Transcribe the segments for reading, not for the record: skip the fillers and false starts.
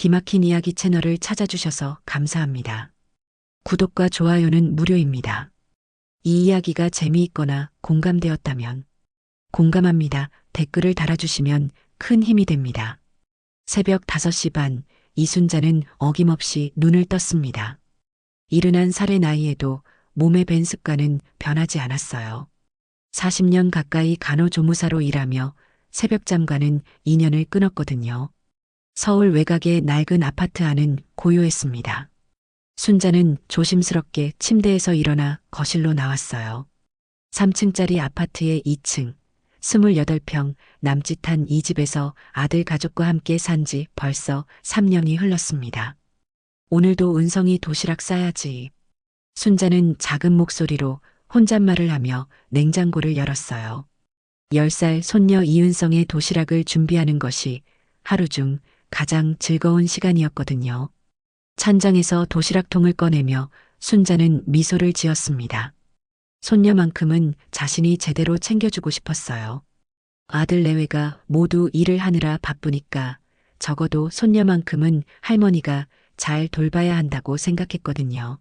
기막힌 이야기 채널을 찾아주셔서 감사합니다. 구독과 좋아요는 무료입니다. 이 이야기가 재미있거나 공감되었다면 공감합니다. 댓글을 달아주시면 큰 힘이 됩니다. 새벽 5시 반, 이순자는 어김없이 눈을 떴습니다. 이른한 살의 나이에도 몸의 밴 습관은 변하지 않았어요. 40년 가까이 간호조무사로 일하며 새벽잠과는 인연을 끊었거든요. 서울 외곽의 낡은 아파트 안은 고요했습니다. 순자는 조심스럽게 침대에서 일어나 거실로 나왔어요. 3층짜리 아파트의 2층, 28평 남짓한 이 집에서 아들 가족과 함께 산 지 벌써 3년이 흘렀습니다. 오늘도 은성이 도시락 싸야지. 순자는 작은 목소리로 혼잣말을 하며 냉장고를 열었어요. 10살 손녀 이은성의 도시락을 준비하는 것이 하루 중 가장 즐거운 시간이었거든요. 찬장에서 도시락통을 꺼내며 순자는 미소를 지었습니다. 손녀만큼은 자신이 제대로 챙겨주고 싶었어요. 아들 내외가 모두 일을 하느라 바쁘니까 적어도 손녀만큼은 할머니가 잘 돌봐야 한다고 생각했거든요.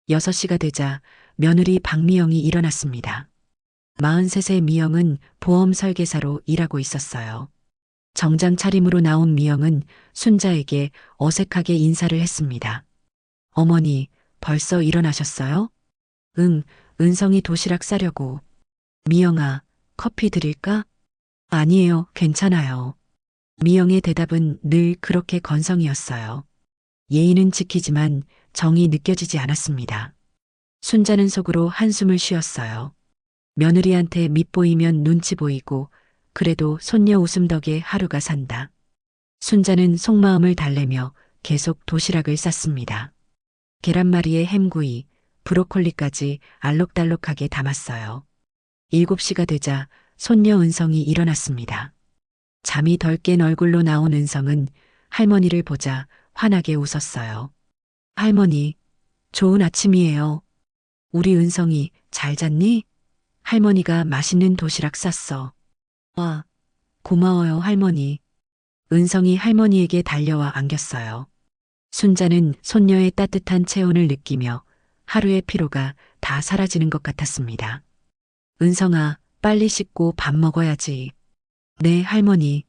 6시가 되자 며느리 박미영이 일어났습니다. 43세 미영은 보험 설계사로 일하고 있었어요. 정장 차림으로 나온 미영은 순자에게 어색하게 인사를 했습니다. 어머니, 벌써 일어나셨어요? 응, 은성이 도시락 싸려고. 미영아, 커피 드릴까? 아니에요, 괜찮아요. 미영의 대답은 늘 그렇게 건성이었어요. 예의는 지키지만 정이 느껴지지 않았습니다. 순자는 속으로 한숨을 쉬었어요. 며느리한테 밉보이면 눈치 보이고 그래도 손녀 웃음 덕에 하루가 산다. 순자는 속마음을 달래며 계속 도시락을 쌌습니다. 계란말이에 햄구이, 브로콜리까지 알록달록하게 담았어요. 7시가 되자 손녀 은성이 일어났습니다. 잠이 덜 깬 얼굴로 나온 은성은 할머니를 보자 환하게 웃었어요. 할머니, 좋은 아침이에요. 우리 은성이 잘 잤니? 할머니가 맛있는 도시락 쌌어. 와, 고마워요, 할머니. 은성이 할머니에게 달려와 안겼어요. 순자는 손녀의 따뜻한 체온을 느끼며 하루의 피로가 다 사라지는 것 같았습니다. 은성아, 빨리 씻고 밥 먹어야지. 네, 할머니.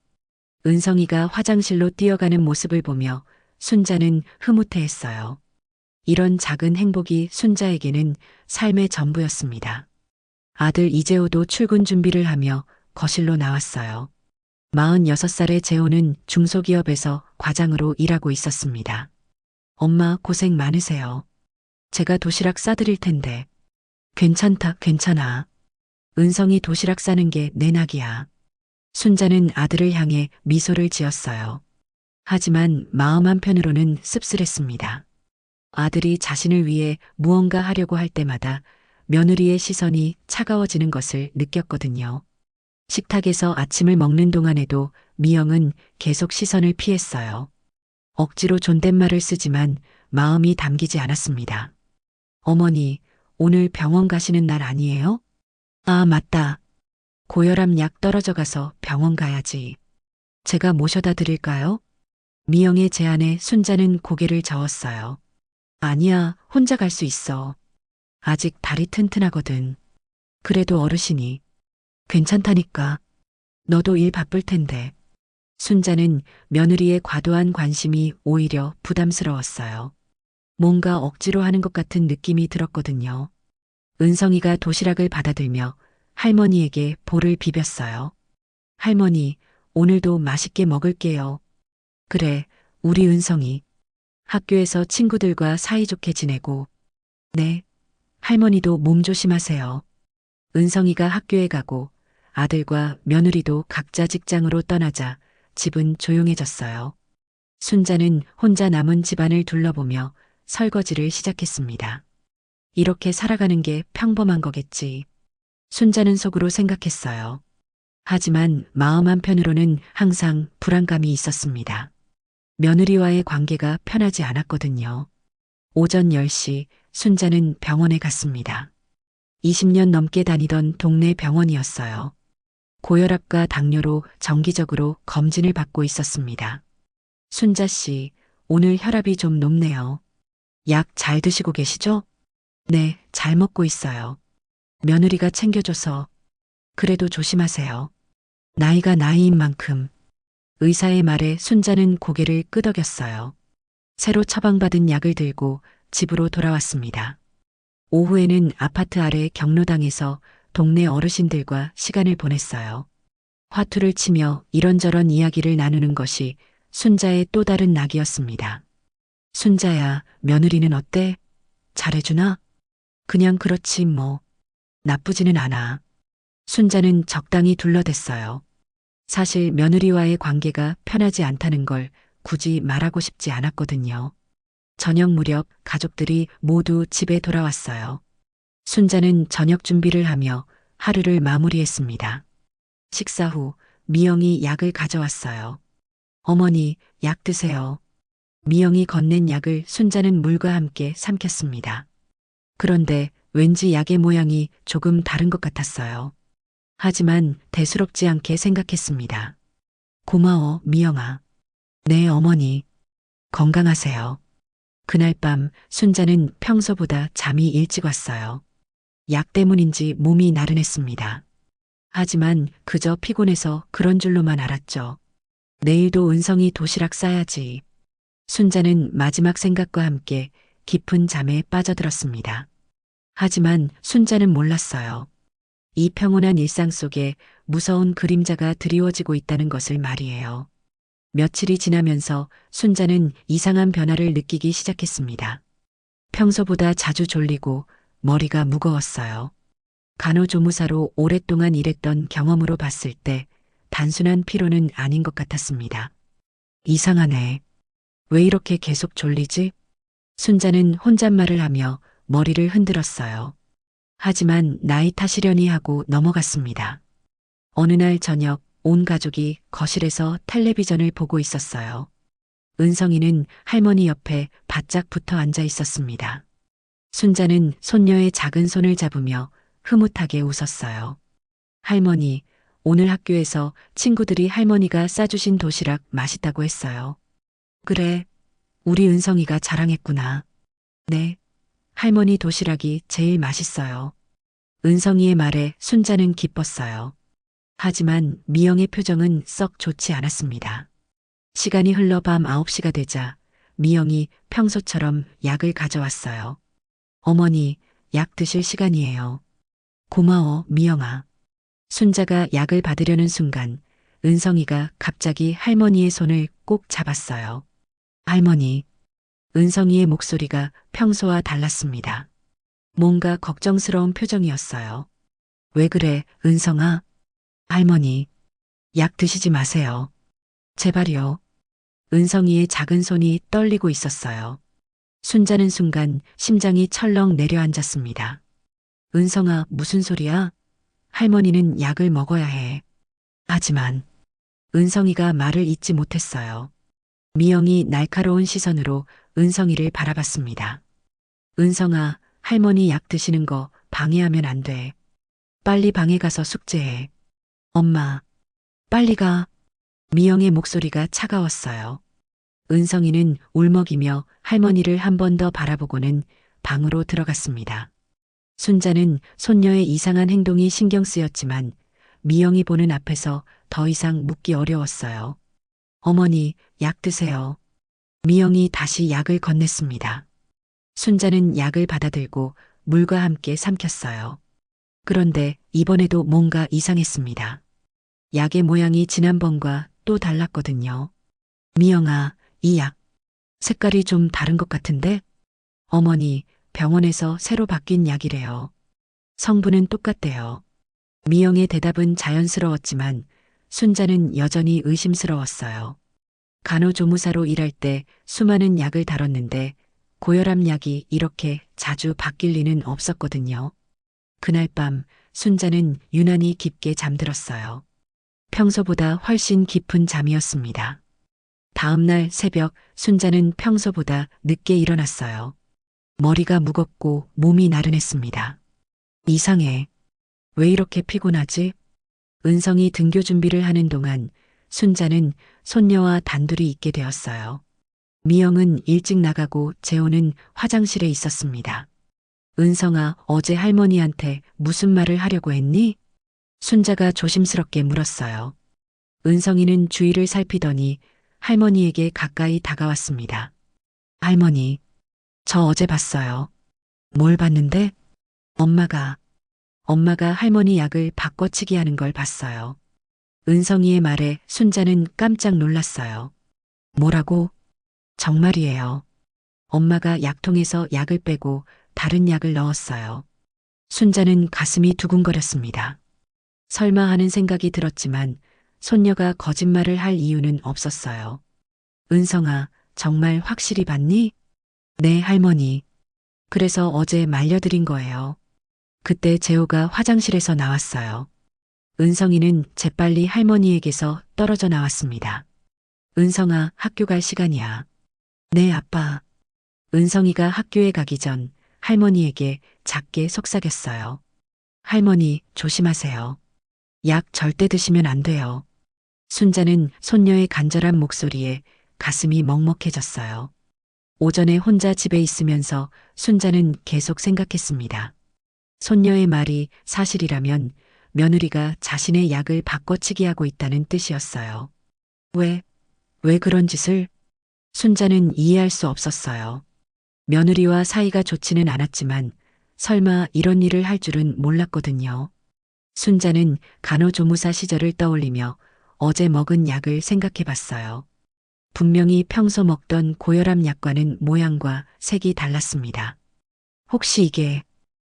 은성이가 화장실로 뛰어가는 모습을 보며 순자는 흐뭇해했어요. 이런 작은 행복이 순자에게는 삶의 전부였습니다. 아들 이재호도 출근 준비를 하며 거실로 나왔어요. 46살의 재호는 중소기업에서 과장으로 일하고 있었습니다. 엄마 고생 많으세요. 제가 도시락 싸드릴 텐데. 괜찮다, 괜찮아. 은성이 도시락 싸는 게 내 낙이야. 순자는 아들을 향해 미소를 지었어요. 하지만 마음 한편으로는 씁쓸했습니다. 아들이 자신을 위해 무언가 하려고 할 때마다 며느리의 시선이 차가워지는 것을 느꼈거든요. 식탁에서 아침을 먹는 동안에도 미영은 계속 시선을 피했어요. 억지로 존댓말을 쓰지만 마음이 담기지 않았습니다. 어머니, 오늘 병원 가시는 날 아니에요? 아, 맞다. 고혈압 약 떨어져 가서 병원 가야지. 제가 모셔다 드릴까요? 미영의 제안에 순자는 고개를 저었어요. 아니야, 혼자 갈 수 있어. 아직 다리 튼튼하거든. 그래도 어르신이. 괜찮다니까. 너도 일 바쁠 텐데. 순자는 며느리의 과도한 관심이 오히려 부담스러웠어요. 뭔가 억지로 하는 것 같은 느낌이 들었거든요. 은성이가 도시락을 받아들며 할머니에게 볼을 비볐어요. 할머니, 오늘도 맛있게 먹을게요. 그래, 우리 은성이. 학교에서 친구들과 사이좋게 지내고. 네, 할머니도 몸 조심하세요. 은성이가 학교에 가고 아들과 며느리도 각자 직장으로 떠나자 집은 조용해졌어요. 순자는 혼자 남은 집안을 둘러보며 설거지를 시작했습니다. 이렇게 살아가는 게 평범한 거겠지. 순자는 속으로 생각했어요. 하지만 마음 한편으로는 항상 불안감이 있었습니다. 며느리와의 관계가 편하지 않았거든요. 오전 10시 순자는 병원에 갔습니다. 20년 넘게 다니던 동네 병원이었어요. 고혈압과 당뇨로 정기적으로 검진을 받고 있었습니다. 순자 씨, 오늘 혈압이 좀 높네요. 약 잘 드시고 계시죠? 네, 잘 먹고 있어요. 며느리가 챙겨줘서. 그래도 조심하세요. 나이가 나이인 만큼. 의사의 말에 순자는 고개를 끄덕였어요. 새로 처방받은 약을 들고 집으로 돌아왔습니다. 오후에는 아파트 아래 경로당에서 동네 어르신들과 시간을 보냈어요. 화투를 치며 이런저런 이야기를 나누는 것이 순자의 또 다른 낙이었습니다. 순자야, 며느리는 어때? 잘해주나? 그냥 그렇지 뭐. 나쁘지는 않아. 순자는 적당히 둘러댔어요. 사실 며느리와의 관계가 편하지 않다는 걸 굳이 말하고 싶지 않았거든요. 저녁 무렵 가족들이 모두 집에 돌아왔어요. 순자는 저녁 준비를 하며 하루를 마무리했습니다. 식사 후 미영이 약을 가져왔어요. 어머니, 약 드세요. 미영이 건넨 약을 순자는 물과 함께 삼켰습니다. 그런데 왠지 약의 모양이 조금 다른 것 같았어요. 하지만 대수롭지 않게 생각했습니다. 고마워, 미영아. 네, 어머니. 건강하세요. 그날 밤 순자는 평소보다 잠이 일찍 왔어요. 약 때문인지 몸이 나른했습니다. 하지만 그저 피곤해서 그런 줄로만 알았죠. 내일도 은성이 도시락 싸야지. 순자는 마지막 생각과 함께 깊은 잠에 빠져들었습니다. 하지만 순자는 몰랐어요. 이 평온한 일상 속에 무서운 그림자가 드리워지고 있다는 것을 말이에요. 며칠이 지나면서 순자는 이상한 변화를 느끼기 시작했습니다. 평소보다 자주 졸리고 머리가 무거웠어요. 간호조무사로 오랫동안 일했던 경험으로 봤을 때 단순한 피로는 아닌 것 같았습니다. 이상하네. 왜 이렇게 계속 졸리지? 순자는 혼잣말을 하며 머리를 흔들었어요. 하지만 나이 탓이려니 하고 넘어갔습니다. 어느 날 저녁 온 가족이 거실에서 텔레비전을 보고 있었어요. 은성이는 할머니 옆에 바짝 붙어 앉아 있었습니다. 순자는 손녀의 작은 손을 잡으며 흐뭇하게 웃었어요. 할머니, 오늘 학교에서 친구들이 할머니가 싸주신 도시락 맛있다고 했어요. 그래, 우리 은성이가 자랑했구나. 네, 할머니 도시락이 제일 맛있어요. 은성이의 말에 순자는 기뻤어요. 하지만 미영의 표정은 썩 좋지 않았습니다. 시간이 흘러 밤 9시가 되자 미영이 평소처럼 약을 가져왔어요. 어머니, 약 드실 시간이에요. 고마워, 미영아. 순자가 약을 받으려는 순간 은성이가 갑자기 할머니의 손을 꼭 잡았어요. 할머니, 은성이의 목소리가 평소와 달랐습니다. 뭔가 걱정스러운 표정이었어요. 왜 그래, 은성아? 할머니, 약 드시지 마세요. 제발요. 은성이의 작은 손이 떨리고 있었어요. 순자는 순간 심장이 철렁 내려앉았습니다. 은성아, 무슨 소리야? 할머니는 약을 먹어야 해. 하지만 은성이가 말을 잇지 못했어요. 미영이 날카로운 시선으로 은성이를 바라봤습니다. 은성아, 할머니 약 드시는 거 방해하면 안 돼. 빨리 방에 가서 숙제해. 엄마, 빨리 가. 미영의 목소리가 차가웠어요. 은성이는 울먹이며 할머니를 한 번 더 바라보고는 방으로 들어갔습니다. 순자는 손녀의 이상한 행동이 신경 쓰였지만 미영이 보는 앞에서 더 이상 묻기 어려웠어요. 어머니, 약 드세요. 미영이 다시 약을 건넸습니다. 순자는 약을 받아들고 물과 함께 삼켰어요. 그런데 이번에도 뭔가 이상했습니다. 약의 모양이 지난번과 또 달랐거든요. 미영아, 이 약, 색깔이 좀 다른 것 같은데? 어머니, 병원에서 새로 바뀐 약이래요. 성분은 똑같대요. 미영의 대답은 자연스러웠지만 순자는 여전히 의심스러웠어요. 간호조무사로 일할 때 수많은 약을 다뤘는데 고혈압 약이 이렇게 자주 바뀔 리는 없었거든요. 그날 밤 순자는 유난히 깊게 잠들었어요. 평소보다 훨씬 깊은 잠이었습니다. 다음 날 새벽 순자는 평소보다 늦게 일어났어요. 머리가 무겁고 몸이 나른했습니다. 이상해. 왜 이렇게 피곤하지? 은성이 등교 준비를 하는 동안 순자는 손녀와 단둘이 있게 되었어요. 미영은 일찍 나가고 재호는 화장실에 있었습니다. 은성아, 어제 할머니한테 무슨 말을 하려고 했니? 순자가 조심스럽게 물었어요. 은성이는 주위를 살피더니 할머니에게 가까이 다가왔습니다. 할머니, 저 어제 봤어요. 뭘 봤는데? 엄마가 할머니 약을 바꿔치기 하는 걸 봤어요. 은성이의 말에 순자는 깜짝 놀랐어요. 뭐라고? 정말이에요. 엄마가 약통에서 약을 빼고 다른 약을 넣었어요. 순자는 가슴이 두근거렸습니다. 설마 하는 생각이 들었지만 손녀가 거짓말을 할 이유는 없었어요. 은성아, 정말 확실히 봤니? 네, 할머니. 그래서 어제 말려드린 거예요. 그때 재호가 화장실에서 나왔어요. 은성이는 재빨리 할머니에게서 떨어져 나왔습니다. 은성아, 학교 갈 시간이야. 네, 아빠. 은성이가 학교에 가기 전 할머니에게 작게 속삭였어요. 할머니, 조심하세요. 약 절대 드시면 안 돼요. 순자는 손녀의 간절한 목소리에 가슴이 먹먹해졌어요. 오전에 혼자 집에 있으면서 순자는 계속 생각했습니다. 손녀의 말이 사실이라면 며느리가 자신의 약을 바꿔치기 하고 있다는 뜻이었어요. 왜 그런 짓을? 순자는 이해할 수 없었어요. 며느리와 사이가 좋지는 않았지만 설마 이런 일을 할 줄은 몰랐거든요. 순자는 간호조무사 시절을 떠올리며 어제 먹은 약을 생각해 봤어요. 분명히 평소 먹던 고혈압 약과는 모양과 색이 달랐습니다. 혹시 이게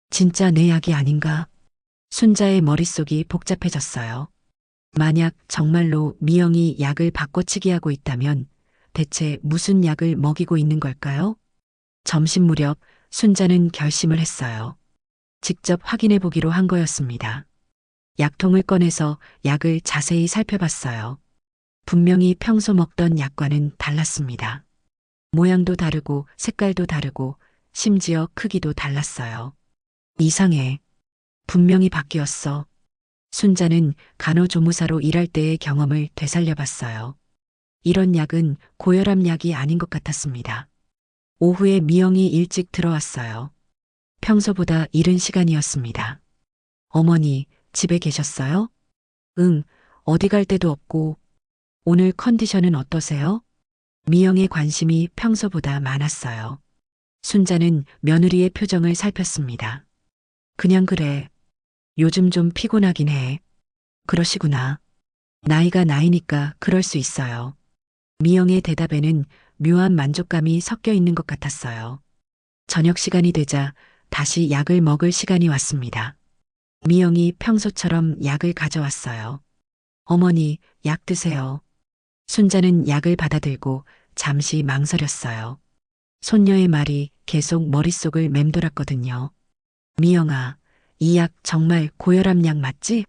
진짜 내 약이 아닌가? 순자의 머릿속이 복잡해졌어요. 만약 정말로 미영이 약을 바꿔치기 하고 있다면 대체 무슨 약을 먹이고 있는 걸까요? 점심 무렵 순자는 결심을 했어요. 직접 확인해 보기로 한 거였습니다. 약통을 꺼내서 약을 자세히 살펴봤어요. 분명히 평소 먹던 약과는 달랐습니다. 모양도 다르고 색깔도 다르고 심지어 크기도 달랐어요. 이상해. 분명히 바뀌었어. 순자는 간호조무사로 일할 때의 경험을 되살려봤어요. 이런 약은 고혈압 약이 아닌 것 같았습니다. 오후에 미영이 일찍 들어왔어요. 평소보다 이른 시간이었습니다. 어머니, 집에 계셨어요? 응, 어디 갈 데도 없고. 오늘 컨디션은 어떠세요? 미영의 관심이 평소보다 많았어요. 순자는 며느리의 표정을 살폈습니다. 그냥 그래. 요즘 좀 피곤하긴 해. 그러시구나. 나이가 나이니까 그럴 수 있어요. 미영의 대답에는 묘한 만족감이 섞여 있는 것 같았어요. 저녁 시간이 되자 다시 약을 먹을 시간이 왔습니다. 미영이 평소처럼 약을 가져왔어요. 어머니, 약 드세요. 순자는 약을 받아들고 잠시 망설였어요. 손녀의 말이 계속 머릿속을 맴돌았거든요. 미영아, 이 약 정말 고혈압 약 맞지?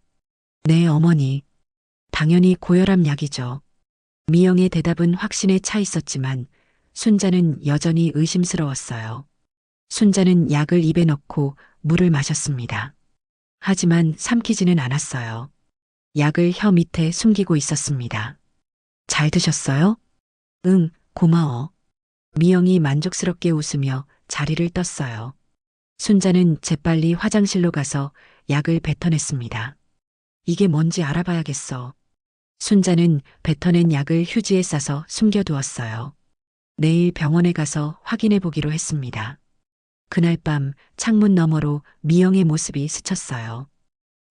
네, 어머니. 당연히 고혈압 약이죠. 미영의 대답은 확신에 차 있었지만 순자는 여전히 의심스러웠어요. 순자는 약을 입에 넣고 물을 마셨습니다. 하지만 삼키지는 않았어요. 약을 혀 밑에 숨기고 있었습니다. 잘 드셨어요? 응, 고마워. 미영이 만족스럽게 웃으며 자리를 떴어요. 순자는 재빨리 화장실로 가서 약을 뱉어냈습니다. 이게 뭔지 알아봐야겠어. 순자는 뱉어낸 약을 휴지에 싸서 숨겨두었어요. 내일 병원에 가서 확인해 보기로 했습니다. 그날 밤 창문 너머로 미영의 모습이 스쳤어요.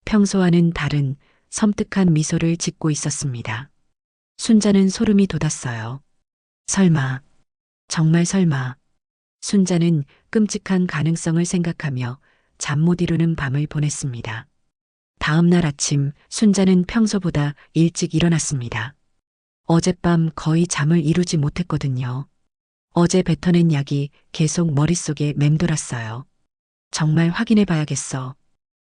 평소와는 다른 섬뜩한 미소를 짓고 있었습니다. 순자는 소름이 돋았어요. 설마, 정말 설마. 순자는 끔찍한 가능성을 생각하며 잠 못 이루는 밤을 보냈습니다. 다음 날 아침 순자는 평소보다 일찍 일어났습니다. 어젯밤 거의 잠을 이루지 못했거든요. 어제 뱉어낸 약이 계속 머릿속에 맴돌았어요. 정말 확인해 봐야겠어.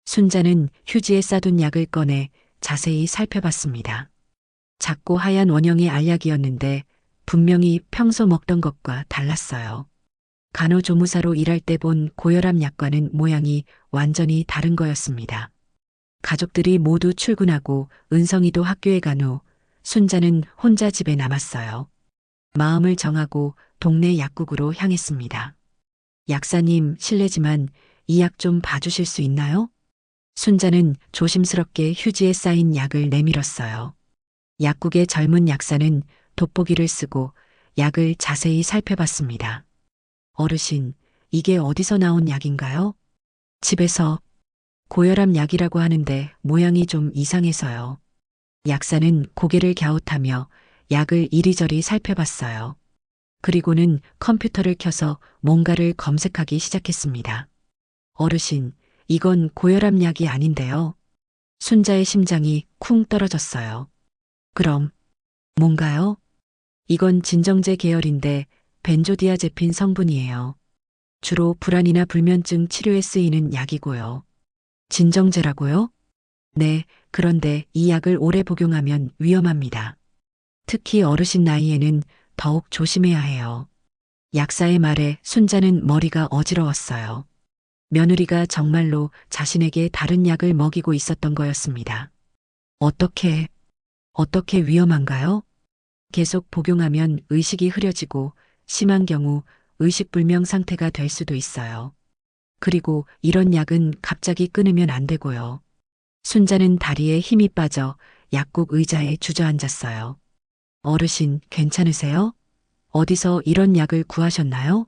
순자는 휴지에 싸둔 약을 꺼내 자세히 살펴봤습니다. 작고 하얀 원형의 알약이었는데 분명히 평소 먹던 것과 달랐어요. 간호조무사로 일할 때 본 고혈압 약과는 모양이 완전히 다른 거였습니다. 가족들이 모두 출근하고 은성이도 학교에 간 후 순자는 혼자 집에 남았어요. 마음을 정하고 동네 약국으로 향했습니다. 약사님, 실례지만 이 약 좀 봐주실 수 있나요? 순자는 조심스럽게 휴지에 쌓인 약을 내밀었어요. 약국의 젊은 약사는 돋보기를 쓰고 약을 자세히 살펴봤습니다. 어르신, 이게 어디서 나온 약인가요? 집에서. 고혈압 약이라고 하는데 모양이 좀 이상해서요. 약사는 고개를 갸웃하며 약을 이리저리 살펴봤어요. 그리고는 컴퓨터를 켜서 뭔가를 검색하기 시작했습니다. 어르신, 이건 고혈압 약이 아닌데요. 순자의 심장이 쿵 떨어졌어요. 그럼 뭔가요? 이건 진정제 계열인데 벤조디아제핀 성분이에요. 주로 불안이나 불면증 치료에 쓰이는 약이고요. 진정제라고요? 네, 그런데 이 약을 오래 복용하면 위험합니다. 특히 어르신 나이에는 더욱 조심해야 해요. 약사의 말에 순자는 머리가 어지러웠어요. 며느리가 정말로 자신에게 다른 약을 먹이고 있었던 거였습니다. 어떻게, 어떻게 위험한가요? 계속 복용하면 의식이 흐려지고 심한 경우 의식불명 상태가 될 수도 있어요. 그리고 이런 약은 갑자기 끊으면 안 되고요. 순자는 다리에 힘이 빠져 약국 의자에 주저앉았어요. 어르신, 괜찮으세요? 어디서 이런 약을 구하셨나요?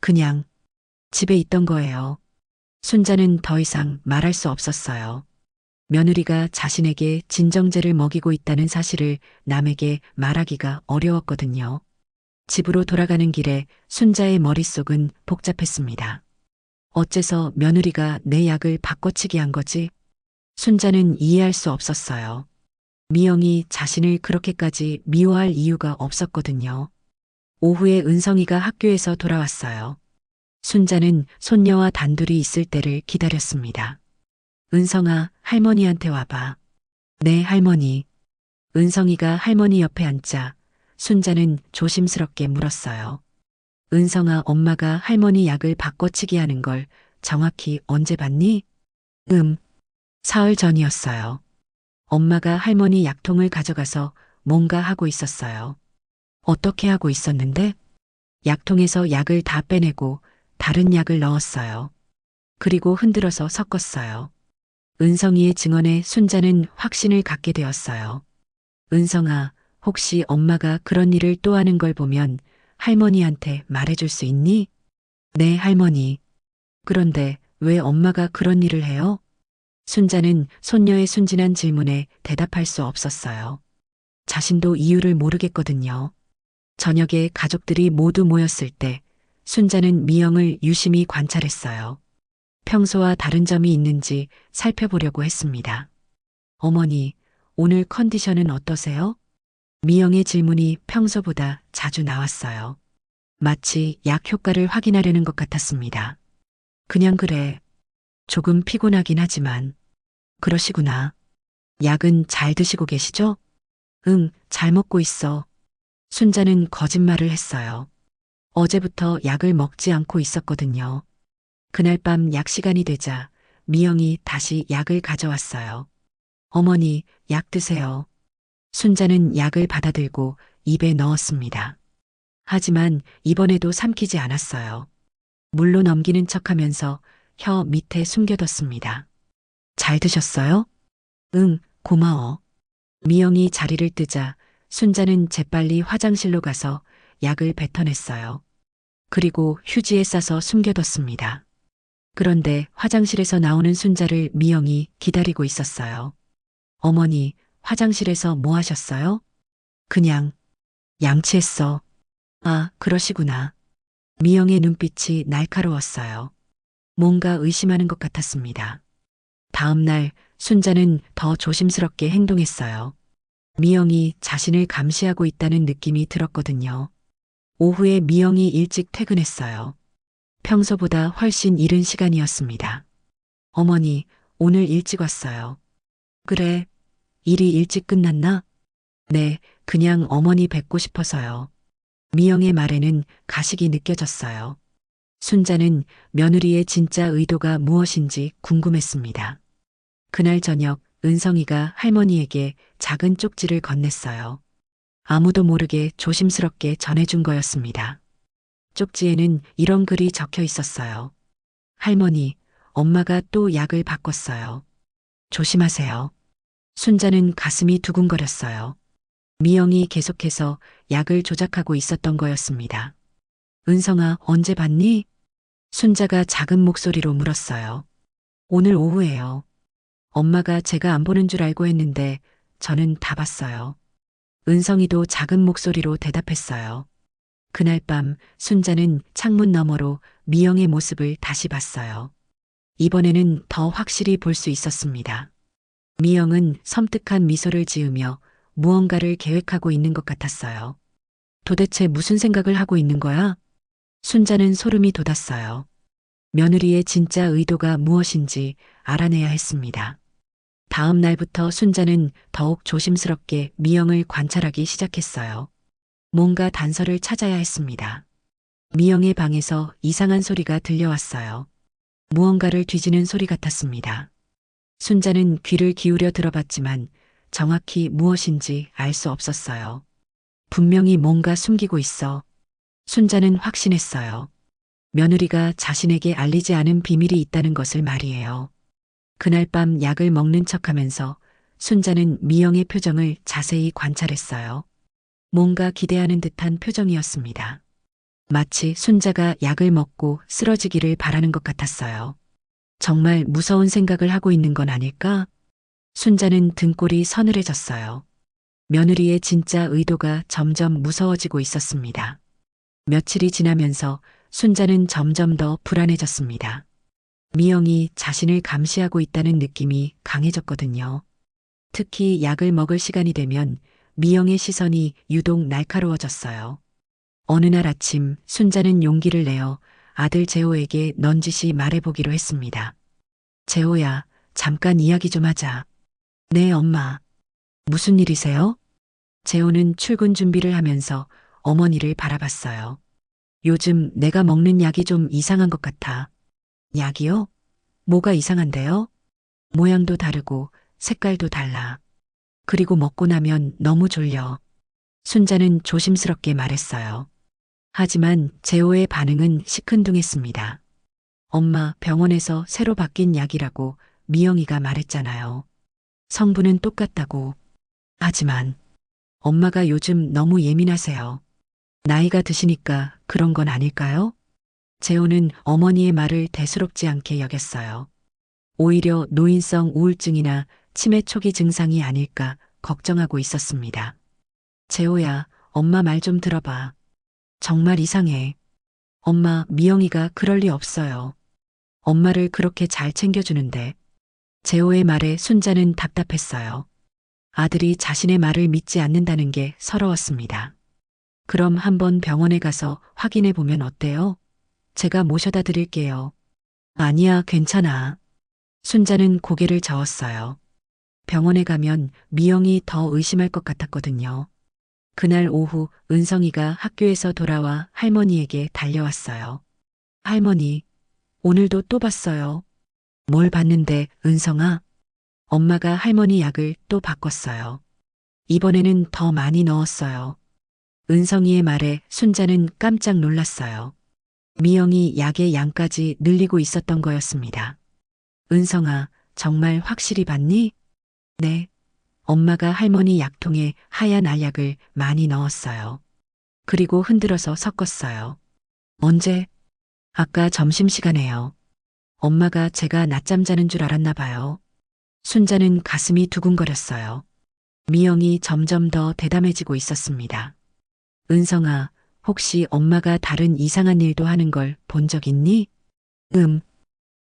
그냥 집에 있던 거예요. 순자는 더 이상 말할 수 없었어요. 며느리가 자신에게 진정제를 먹이고 있다는 사실을 남에게 말하기가 어려웠거든요. 집으로 돌아가는 길에 순자의 머릿속은 복잡했습니다. 어째서 며느리가 내 약을 바꿔치기 한 거지? 순자는 이해할 수 없었어요. 미영이 자신을 그렇게까지 미워할 이유가 없었거든요. 오후에 은성이가 학교에서 돌아왔어요. 순자는 손녀와 단둘이 있을 때를 기다렸습니다. 은성아, 할머니한테 와봐. 네, 할머니. 은성이가 할머니 옆에 앉자 순자는 조심스럽게 물었어요. 은성아, 엄마가 할머니 약을 바꿔치기 하는 걸 정확히 언제 봤니? 사흘 전이었어요. 엄마가 할머니 약통을 가져가서 뭔가 하고 있었어요. 어떻게 하고 있었는데? 약통에서 약을 다 빼내고 다른 약을 넣었어요. 그리고 흔들어서 섞었어요. 은성이의 증언에 순자는 확신을 갖게 되었어요. 은성아, 혹시 엄마가 그런 일을 또 하는 걸 보면 할머니한테 말해줄 수 있니? 네, 할머니. 그런데 왜 엄마가 그런 일을 해요? 순자는 손녀의 순진한 질문에 대답할 수 없었어요. 자신도 이유를 모르겠거든요. 저녁에 가족들이 모두 모였을 때 순자는 미영을 유심히 관찰했어요. 평소와 다른 점이 있는지 살펴보려고 했습니다. 어머니, 오늘 컨디션은 어떠세요? 미영의 질문이 평소보다 자주 나왔어요. 마치 약 효과를 확인하려는 것 같았습니다. 그냥 그래. 조금 피곤하긴 하지만. 그러시구나. 약은 잘 드시고 계시죠? 응, 잘 먹고 있어. 순자는 거짓말을 했어요. 어제부터 약을 먹지 않고 있었거든요. 그날 밤 약 시간이 되자 미영이 다시 약을 가져왔어요. 어머니, 약 드세요. 순자는 약을 받아들고 입에 넣었습니다. 하지만 이번에도 삼키지 않았어요. 물로 넘기는 척하면서 혀 밑에 숨겨뒀습니다. 잘 드셨어요? 응, 고마워. 미영이 자리를 뜨자 순자는 재빨리 화장실로 가서 약을 뱉어냈어요. 그리고 휴지에 싸서 숨겨뒀습니다. 그런데 화장실에서 나오는 순자를 미영이 기다리고 있었어요. 어머니, 화장실에서 뭐 하셨어요? 그냥 양치했어. 아, 그러시구나. 미영의 눈빛이 날카로웠어요. 뭔가 의심하는 것 같았습니다. 다음 날 순자는 더 조심스럽게 행동했어요. 미영이 자신을 감시하고 있다는 느낌이 들었거든요. 오후에 미영이 일찍 퇴근했어요. 평소보다 훨씬 이른 시간이었습니다. 어머니, 오늘 일찍 왔어요. 그래, 일이 일찍 끝났나? 네, 그냥 어머니 뵙고 싶어서요. 미영의 말에는 가식이 느껴졌어요. 순자는 며느리의 진짜 의도가 무엇인지 궁금했습니다. 그날 저녁 은성이가 할머니에게 작은 쪽지를 건넸어요. 아무도 모르게 조심스럽게 전해준 거였습니다. 쪽지에는 이런 글이 적혀 있었어요. 할머니, 엄마가 또 약을 바꿨어요. 조심하세요. 순자는 가슴이 두근거렸어요. 미영이 계속해서 약을 조작하고 있었던 거였습니다. 은성아, 언제 봤니? 순자가 작은 목소리로 물었어요. 오늘 오후에요. 엄마가 제가 안 보는 줄 알고 했는데 저는 다 봤어요. 은성이도 작은 목소리로 대답했어요. 그날 밤 순자는 창문 너머로 미영의 모습을 다시 봤어요. 이번에는 더 확실히 볼 수 있었습니다. 미영은 섬뜩한 미소를 지으며 무언가를 계획하고 있는 것 같았어요. 도대체 무슨 생각을 하고 있는 거야? 순자는 소름이 돋았어요. 며느리의 진짜 의도가 무엇인지 알아내야 했습니다. 다음 날부터 순자는 더욱 조심스럽게 미영을 관찰하기 시작했어요. 뭔가 단서를 찾아야 했습니다. 미영의 방에서 이상한 소리가 들려왔어요. 무언가를 뒤지는 소리 같았습니다. 순자는 귀를 기울여 들어봤지만 정확히 무엇인지 알 수 없었어요. 분명히 뭔가 숨기고 있어. 순자는 확신했어요. 며느리가 자신에게 알리지 않은 비밀이 있다는 것을 말이에요. 그날 밤 약을 먹는 척하면서 순자는 미영의 표정을 자세히 관찰했어요. 뭔가 기대하는 듯한 표정이었습니다. 마치 순자가 약을 먹고 쓰러지기를 바라는 것 같았어요. 정말 무서운 생각을 하고 있는 건 아닐까? 순자는 등골이 서늘해졌어요. 며느리의 진짜 의도가 점점 무서워지고 있었습니다. 며칠이 지나면서 순자는 점점 더 불안해졌습니다. 미영이 자신을 감시하고 있다는 느낌이 강해졌거든요. 특히 약을 먹을 시간이 되면 미영의 시선이 유독 날카로워졌어요. 어느 날 아침 순자는 용기를 내어 아들 재호에게 넌지시 말해보기로 했습니다. 재호야, 잠깐 이야기 좀 하자. 네, 엄마. 무슨 일이세요? 재호는 출근 준비를 하면서 어머니를 바라봤어요. 요즘 내가 먹는 약이 좀 이상한 것 같아. 약이요? 뭐가 이상한데요? 모양도 다르고 색깔도 달라. 그리고 먹고 나면 너무 졸려. 순자는 조심스럽게 말했어요. 하지만 재호의 반응은 시큰둥했습니다. 엄마, 병원에서 새로 바뀐 약이라고 미영이가 말했잖아요. 성분은 똑같다고. 하지만 엄마가 요즘 너무 예민하세요. 나이가 드시니까 그런 건 아닐까요? 재호는 어머니의 말을 대수롭지 않게 여겼어요. 오히려 노인성 우울증이나 치매 초기 증상이 아닐까 걱정하고 있었습니다. 재호야, 엄마 말 좀 들어봐. 정말 이상해. 엄마, 미영이가 그럴 리 없어요. 엄마를 그렇게 잘 챙겨주는데. 재호의 말에 순자는 답답했어요. 아들이 자신의 말을 믿지 않는다는 게 서러웠습니다. 그럼 한번 병원에 가서 확인해 보면 어때요? 제가 모셔다 드릴게요. 아니야, 괜찮아. 순자는 고개를 저었어요. 병원에 가면 미영이 더 의심할 것 같았거든요. 그날 오후 은성이가 학교에서 돌아와 할머니에게 달려왔어요. 할머니, 오늘도 또 봤어요. 뭘 봤는데, 은성아? 엄마가 할머니 약을 또 바꿨어요. 이번에는 더 많이 넣었어요. 은성이의 말에 순자는 깜짝 놀랐어요. 미영이 약의 양까지 늘리고 있었던 거였습니다. 은성아, 정말 확실히 봤니? 네. 엄마가 할머니 약통에 하얀 알약을 많이 넣었어요. 그리고 흔들어서 섞었어요. 언제? 아까 점심시간에요. 엄마가 제가 낮잠 자는 줄 알았나 봐요. 순자는 가슴이 두근거렸어요. 미영이 점점 더 대담해지고 있었습니다. 은성아, 혹시 엄마가 다른 이상한 일도 하는 걸 본 적 있니?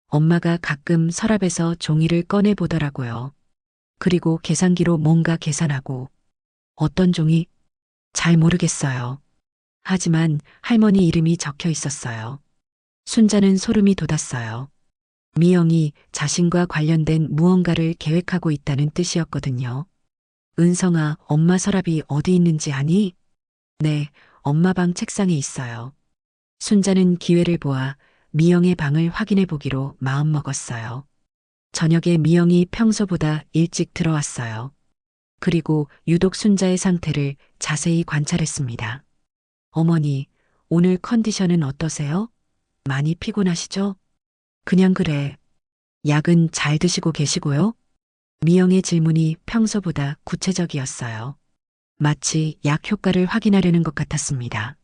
엄마가 가끔 서랍에서 종이를 꺼내 보더라고요. 그리고 계산기로 뭔가 계산하고. 어떤 종이? 잘 모르겠어요. 하지만 할머니 이름이 적혀 있었어요. 순자는 소름이 돋았어요. 미영이 자신과 관련된 무언가를 계획하고 있다는 뜻이었거든요. 은성아, 엄마 서랍이 어디 있는지 아니? 네, 엄마 방 책상에 있어요. 순자는 기회를 보아 미영의 방을 확인해 보기로 마음먹었어요. 저녁에 미영이 평소보다 일찍 들어왔어요. 그리고 유독 순자의 상태를 자세히 관찰했습니다. 어머니, 오늘 컨디션은 어떠세요? 많이 피곤하시죠? 그냥 그래. 약은 잘 드시고 계시고요? 미영의 질문이 평소보다 구체적이었어요. 마치 약 효과를 확인하려는 것 같았습니다.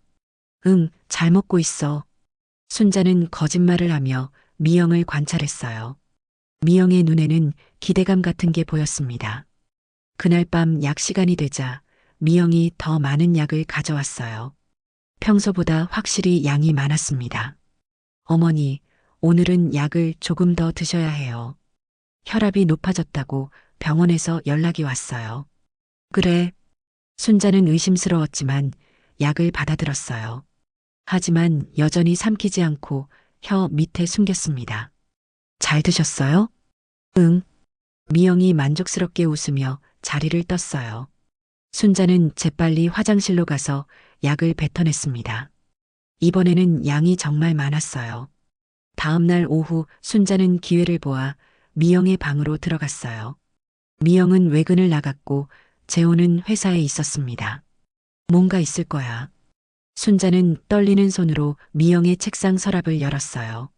응, 잘 먹고 있어. 순자는 거짓말을 하며 미영을 관찰했어요. 미영의 눈에는 기대감 같은 게 보였습니다. 그날 밤 약 시간이 되자 미영이 더 많은 약을 가져왔어요. 평소보다 확실히 양이 많았습니다. 어머니, 오늘은 약을 조금 더 드셔야 해요. 혈압이 높아졌다고 병원에서 연락이 왔어요. 그래. 순자는 의심스러웠지만 약을 받아들었어요. 하지만 여전히 삼키지 않고 혀 밑에 숨겼습니다. 잘 드셨어요? 응. 미영이 만족스럽게 웃으며 자리를 떴어요. 순자는 재빨리 화장실로 가서 약을 뱉어냈습니다. 이번에는 양이 정말 많았어요. 다음 날 오후 순자는 기회를 보아 미영의 방으로 들어갔어요. 미영은 외근을 나갔고 재호는 회사에 있었습니다. 뭔가 있을 거야. 순자는 떨리는 손으로 미영의 책상 서랍을 열었어요.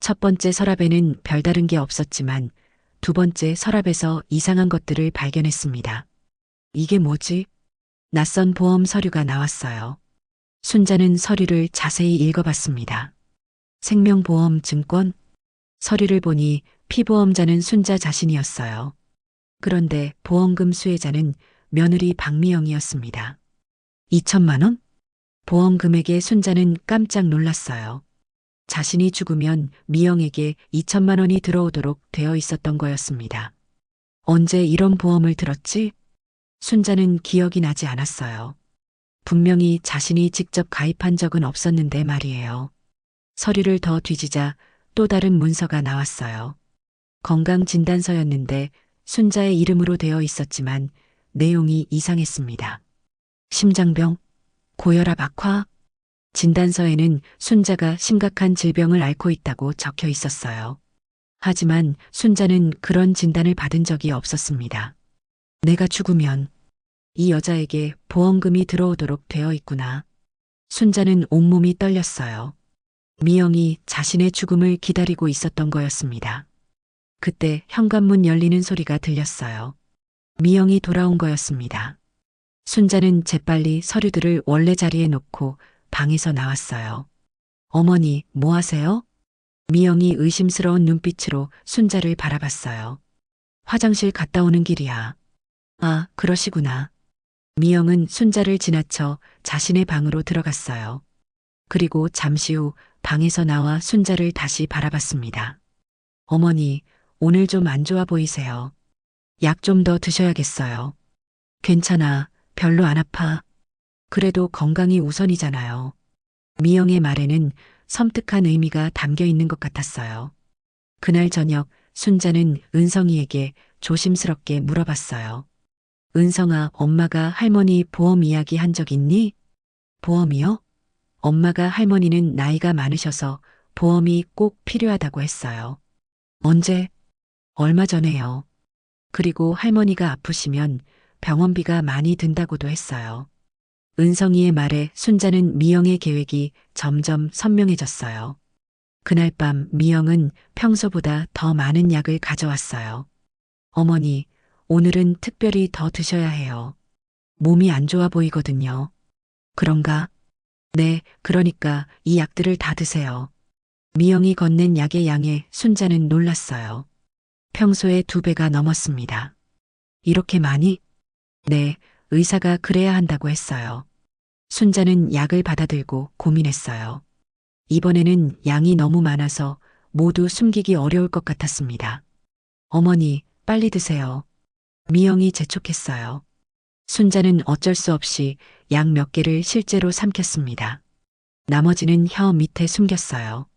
첫 번째 서랍에는 별다른 게 없었지만 두 번째 서랍에서 이상한 것들을 발견했습니다. 이게 뭐지? 낯선 보험 서류가 나왔어요. 순자는 서류를 자세히 읽어봤습니다. 생명보험 증권? 서류를 보니 피보험자는 순자 자신이었어요. 그런데 보험금 수혜자는 며느리 박미영이었습니다. 2천만 원? 보험 금액에 순자는 깜짝 놀랐어요. 자신이 죽으면 미영에게 2천만 원이 들어오도록 되어 있었던 거였습니다. 언제 이런 보험을 들었지? 순자는 기억이 나지 않았어요. 분명히 자신이 직접 가입한 적은 없었는데 말이에요. 서류를 더 뒤지자 또 다른 문서가 나왔어요. 건강진단서였는데 순자의 이름으로 되어 있었지만 내용이 이상했습니다. 심장병, 고혈압 악화, 진단서에는 순자가 심각한 질병을 앓고 있다고 적혀 있었어요. 하지만 순자는 그런 진단을 받은 적이 없었습니다. 내가 죽으면 이 여자에게 보험금이 들어오도록 되어 있구나. 순자는 온몸이 떨렸어요. 미영이 자신의 죽음을 기다리고 있었던 거였습니다. 그때 현관문 열리는 소리가 들렸어요. 미영이 돌아온 거였습니다. 순자는 재빨리 서류들을 원래 자리에 놓고 방에서 나왔어요. 어머니, 뭐 하세요? 미영이 의심스러운 눈빛으로 순자를 바라봤어요. 화장실 갔다 오는 길이야. 아, 그러시구나. 미영은 순자를 지나쳐 자신의 방으로 들어갔어요. 그리고 잠시 후 방에서 나와 순자를 다시 바라봤습니다. 어머니, 오늘 좀 안 좋아 보이세요. 약 좀 더 드셔야겠어요. 괜찮아. 별로 안 아파. 그래도 건강이 우선이잖아요. 미영의 말에는 섬뜩한 의미가 담겨 있는 것 같았어요. 그날 저녁 순자는 은성이에게 조심스럽게 물어봤어요. 은성아, 엄마가 할머니 보험 이야기 한 적 있니? 보험이요? 엄마가 할머니는 나이가 많으셔서 보험이 꼭 필요하다고 했어요. 언제? 얼마 전에요. 그리고 할머니가 아프시면 병원비가 많이 든다고도 했어요. 은성이의 말에 순자는 미영의 계획이 점점 선명해졌어요. 그날 밤 미영은 평소보다 더 많은 약을 가져왔어요. 어머니, 오늘은 특별히 더 드셔야 해요. 몸이 안 좋아 보이거든요. 그런가? 네, 그러니까 이 약들을 다 드세요. 미영이 건넨 약의 양에 순자는 놀랐어요. 평소의 2배가 넘었습니다. 이렇게 많이? 네, 의사가 그래야 한다고 했어요. 순자는 약을 받아들고 고민했어요. 이번에는 양이 너무 많아서 모두 숨기기 어려울 것 같았습니다. 어머니, 빨리 드세요. 미영이 재촉했어요. 순자는 어쩔 수 없이 약 몇 개를 실제로 삼켰습니다. 나머지는 혀 밑에 숨겼어요.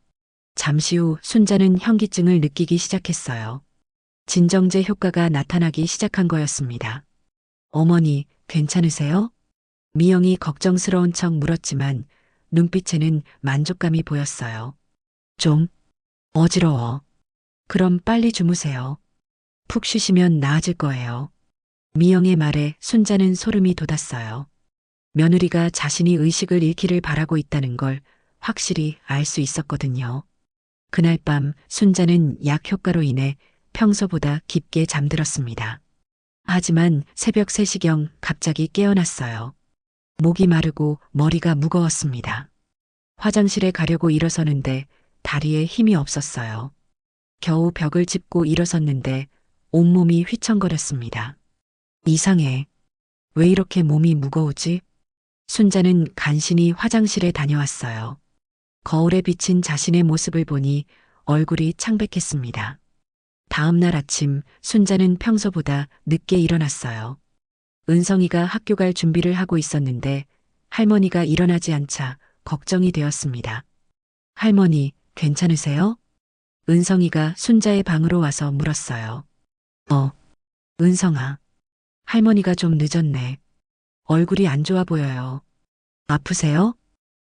잠시 후 순자는 현기증을 느끼기 시작했어요. 진정제 효과가 나타나기 시작한 거였습니다. 어머니, 괜찮으세요? 미영이 걱정스러운 척 물었지만 눈빛에는 만족감이 보였어요. 좀 어지러워. 그럼 빨리 주무세요. 푹 쉬시면 나아질 거예요. 미영의 말에 순자는 소름이 돋았어요. 며느리가 자신이 의식을 잃기를 바라고 있다는 걸 확실히 알 수 있었거든요. 그날 밤 순자는 약 효과로 인해 평소보다 깊게 잠들었습니다. 하지만 새벽 3시경 갑자기 깨어났어요. 목이 마르고 머리가 무거웠습니다. 화장실에 가려고 일어서는데 다리에 힘이 없었어요. 겨우 벽을 짚고 일어섰는데 온몸이 휘청거렸습니다. 이상해. 왜 이렇게 몸이 무거우지? 순자는 간신히 화장실에 다녀왔어요. 거울에 비친 자신의 모습을 보니 얼굴이 창백했습니다. 다음 날 아침 순자는 평소보다 늦게 일어났어요. 은성이가 학교 갈 준비를 하고 있었는데 할머니가 일어나지 않자 걱정이 되었습니다. 할머니, 괜찮으세요? 은성이가 순자의 방으로 와서 물었어요. 은성아. 할머니가 좀 늦었네. 얼굴이 안 좋아 보여요. 아프세요?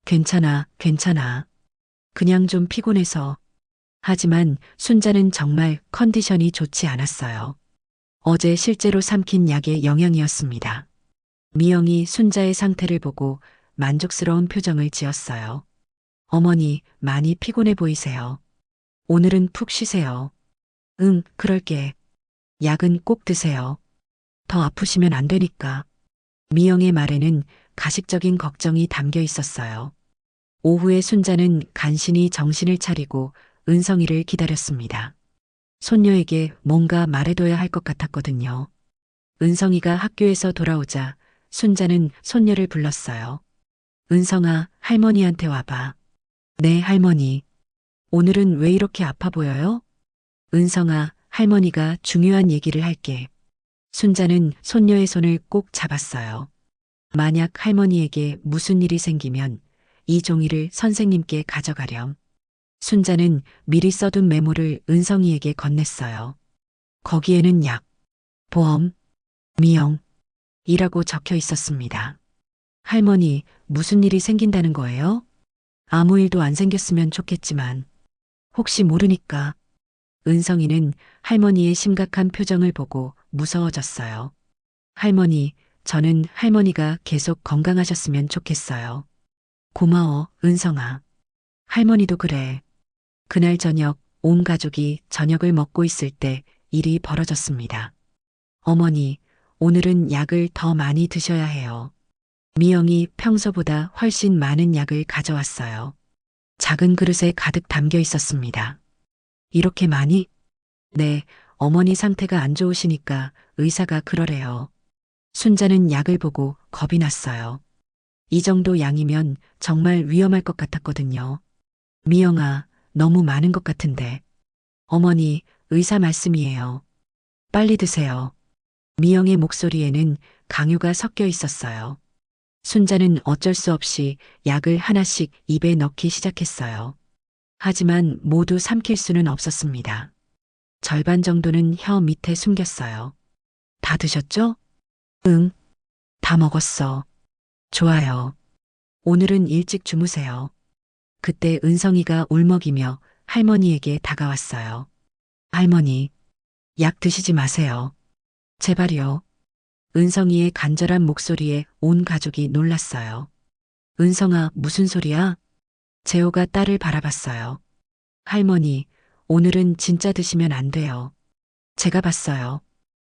괜찮아, 괜찮아. 그냥 좀 피곤해서. 하지만 순자는 정말 컨디션이 좋지 않았어요. 어제 실제로 삼킨 약의 영향이었습니다. 미영이 순자의 상태를 보고 만족스러운 표정을 지었어요. 어머니, 많이 피곤해 보이세요. 오늘은 푹 쉬세요. 응, 그럴게. 약은 꼭 드세요. 더 아프시면 안 되니까. 미영의 말에는 가식적인 걱정이 담겨 있었어요. 오후에 순자는 간신히 정신을 차리고 은성이를 기다렸습니다. 손녀에게 뭔가 말해둬야 할 것 같았거든요. 은성이가 학교에서 돌아오자 순자는 손녀를 불렀어요. 은성아, 할머니한테 와봐. 네, 할머니. 오늘은 왜 이렇게 아파 보여요? 은성아, 할머니가 중요한 얘기를 할게. 순자는 손녀의 손을 꼭 잡았어요. 만약 할머니에게 무슨 일이 생기면 이 종이를 선생님께 가져가렴. 순자는 미리 써둔 메모를 은성이에게 건넸어요. 거기에는 약, 보험, 미영, 이라고 적혀 있었습니다. 할머니, 무슨 일이 생긴다는 거예요? 아무 일도 안 생겼으면 좋겠지만, 혹시 모르니까. 은성이는 할머니의 심각한 표정을 보고 무서워졌어요. 할머니, 저는 할머니가 계속 건강하셨으면 좋겠어요. 고마워, 은성아. 할머니도 그래. 그날 저녁 온 가족이 저녁을 먹고 있을 때 일이 벌어졌습니다. 어머니, 오늘은 약을 더 많이 드셔야 해요. 미영이 평소보다 훨씬 많은 약을 가져왔어요. 작은 그릇에 가득 담겨 있었습니다. 이렇게 많이? 네, 어머니 상태가 안 좋으시니까 의사가 그러래요. 순자는 약을 보고 겁이 났어요. 이 정도 양이면 정말 위험할 것 같았거든요. 미영아, 너무 많은 것 같은데. 어머니, 의사 말씀이에요. 빨리 드세요. 미영의 목소리에는 강요가 섞여 있었어요. 순자는 어쩔 수 없이 약을 하나씩 입에 넣기 시작했어요. 하지만 모두 삼킬 수는 없었습니다. 절반 정도는 혀 밑에 숨겼어요. 다 드셨죠? 응, 다 먹었어. 좋아요. 오늘은 일찍 주무세요. 그때 은성이가 울먹이며 할머니에게 다가왔어요. 할머니, 약 드시지 마세요. 제발요. 은성이의 간절한 목소리에 온 가족이 놀랐어요. 은성아, 무슨 소리야? 재호가 딸을 바라봤어요. 할머니, 오늘은 진짜 드시면 안 돼요. 제가 봤어요.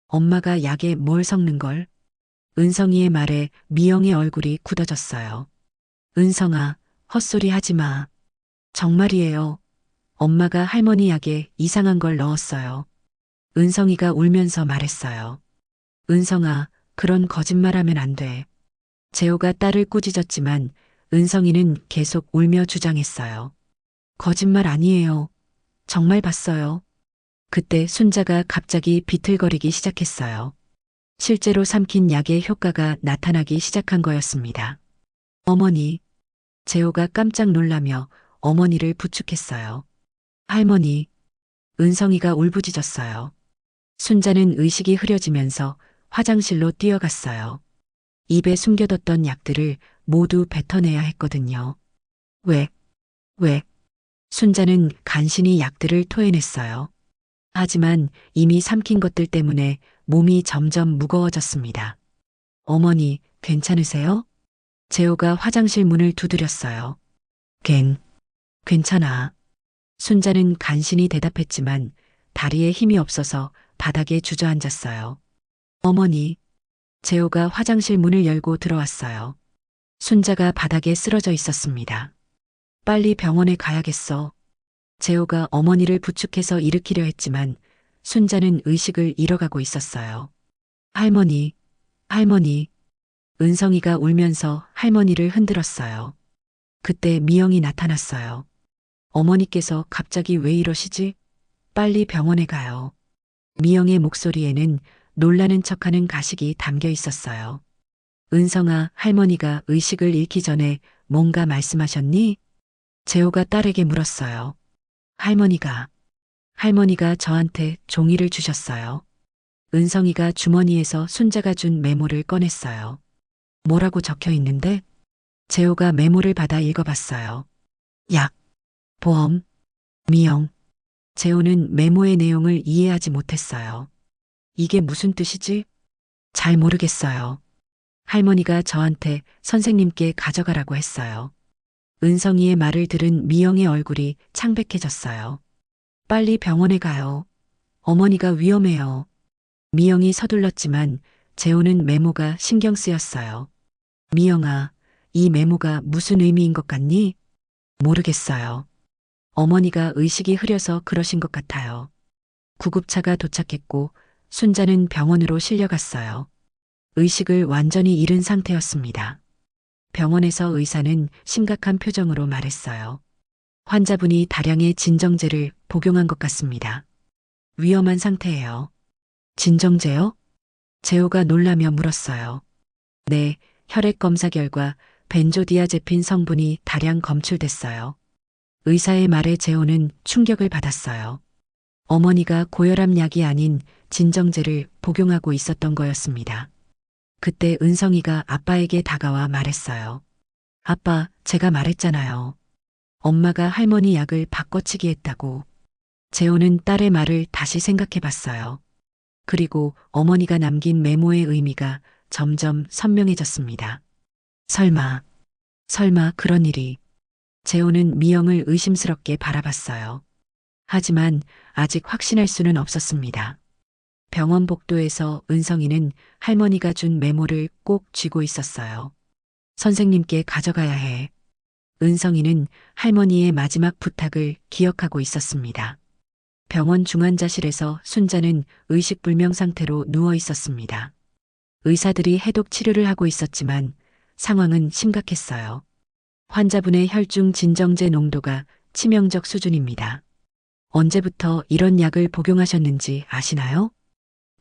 엄마가 약에 뭘 섞는 걸? 은성이의 말에 미영의 얼굴이 굳어졌어요. 은성아, 헛소리 하지 마. 정말이에요. 엄마가 할머니 약에 이상한 걸 넣었어요. 은성이가 울면서 말했어요. 은성아, 그런 거짓말하면 안 돼. 재호가 딸을 꾸짖었지만 은성이는 계속 울며 주장했어요. 거짓말 아니에요. 정말 봤어요. 그때 순자가 갑자기 비틀거리기 시작했어요. 실제로 삼킨 약의 효과가 나타나기 시작한 거였습니다. 어머니, 재호가 깜짝 놀라며 어머니를 부축했어요. 할머니, 은성이가 울부짖었어요. 순자는 의식이 흐려지면서 화장실로 뛰어갔어요. 입에 숨겨뒀던 약들을 모두 뱉어내야 했거든요. 왜? 순자는 간신히 약들을 토해냈어요. 하지만 이미 삼킨 것들 때문에 몸이 점점 무거워졌습니다. 어머니, 괜찮으세요? 재호가 화장실 문을 두드렸어요. 괜찮아. 순자는 간신히 대답했지만 다리에 힘이 없어서 바닥에 주저앉았어요. 어머니, 재호가 화장실 문을 열고 들어왔어요. 순자가 바닥에 쓰러져 있었습니다. 빨리 병원에 가야겠어. 재호가 어머니를 부축해서 일으키려 했지만 순자는 의식을 잃어가고 있었어요. 할머니. 은성이가 울면서 할머니를 흔들었어요. 그때 미영이 나타났어요. 어머니께서 갑자기 왜 이러시지? 빨리 병원에 가요. 미영의 목소리에는 놀라는 척하는 가식이 담겨 있었어요. 은성아, 할머니가 의식을 잃기 전에 뭔가 말씀하셨니? 재호가 딸에게 물었어요. 할머니가 저한테 종이를 주셨어요. 은성이가 주머니에서 순자가 준 메모를 꺼냈어요. 뭐라고 적혀 있는데? 재호가 메모를 받아 읽어봤어요. 약, 보험, 미영. 재호는 메모의 내용을 이해하지 못했어요. 이게 무슨 뜻이지? 잘 모르겠어요. 할머니가 저한테 선생님께 가져가라고 했어요. 은성이의 말을 들은 미영의 얼굴이 창백해졌어요. 빨리 병원에 가요. 어머니가 위험해요. 미영이 서둘렀지만 재호는 메모가 신경 쓰였어요. 미영아, 이 메모가 무슨 의미인 것 같니? 모르겠어요. 어머니가 의식이 흐려서 그러신 것 같아요. 구급차가 도착했고 순자는 병원으로 실려갔어요. 의식을 완전히 잃은 상태였습니다. 병원에서 의사는 심각한 표정으로 말했어요. 환자분이 다량의 진정제를 복용한 것 같습니다. 위험한 상태예요. 진정제요? 재호가 놀라며 물었어요. 네, 혈액 검사 결과 벤조디아제핀 성분이 다량 검출됐어요. 의사의 말에 재호는 충격을 받았어요. 어머니가 고혈압 약이 아닌 진정제를 복용하고 있었던 거였습니다. 그때 은성이가 아빠에게 다가와 말했어요. 아빠, 제가 말했잖아요. 엄마가 할머니 약을 바꿔치기 했다고. 재호는 딸의 말을 다시 생각해 봤어요. 그리고 어머니가 남긴 메모의 의미가 점점 선명해졌습니다. 설마 그런 일이. 재호는 미영을 의심스럽게 바라봤어요. 하지만 아직 확신할 수는 없었습니다. 병원 복도에서 은성이는 할머니가 준 메모를 꼭 쥐고 있었어요. 선생님께 가져가야 해. 은성이는 할머니의 마지막 부탁을 기억하고 있었습니다. 병원 중환자실에서 순자는 의식불명 상태로 누워 있었습니다. 의사들이 해독 치료를 하고 있었지만 상황은 심각했어요. 환자분의 혈중 진정제 농도가 치명적 수준입니다. 언제부터 이런 약을 복용하셨는지 아시나요?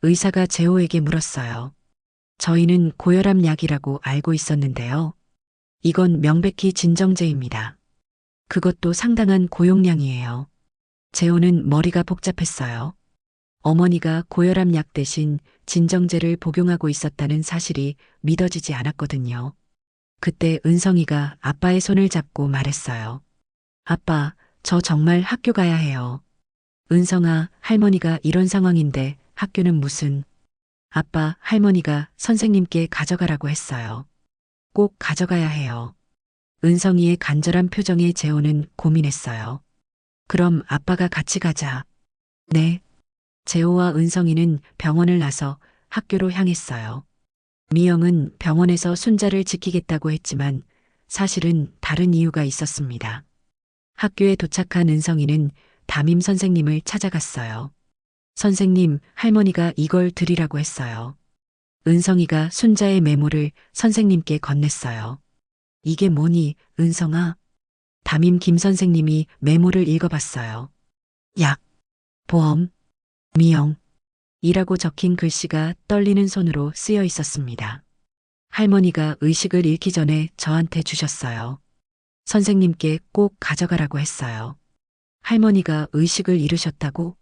의사가 재호에게 물었어요. 저희는 고혈압 약이라고 알고 있었는데요. 이건 명백히 진정제입니다. 그것도 상당한 고용량이에요. 재호는 머리가 복잡했어요. 어머니가 고혈압 약 대신 진정제를 복용하고 있었다는 사실이 믿어지지 않았거든요. 그때 은성이가 아빠의 손을 잡고 말했어요. 아빠, 저 정말 학교 가야 해요. 은성아, 할머니가 이런 상황인데 학교는 무슨. 아빠, 할머니가 선생님께 가져가라고 했어요. 꼭 가져가야 해요. 은성이의 간절한 표정에 재호는 고민했어요. 그럼 아빠가 같이 가자. 네. 재호와 은성이는 병원을 나서 학교로 향했어요. 미영은 병원에서 순자를 지키겠다고 했지만 사실은 다른 이유가 있었습니다. 학교에 도착한 은성이는 담임 선생님을 찾아갔어요. 선생님, 할머니가 이걸 드리라고 했어요. 은성이가 순자의 메모를 선생님께 건넸어요. 이게 뭐니, 은성아? 담임 김 선생님이 메모를 읽어봤어요. 약, 보험, 미영. 이라고 적힌 글씨가 떨리는 손으로 쓰여 있었습니다. 할머니가 의식을 잃기 전에 저한테 주셨어요. 선생님께 꼭 가져가라고 했어요. 할머니가 의식을 잃으셨다고?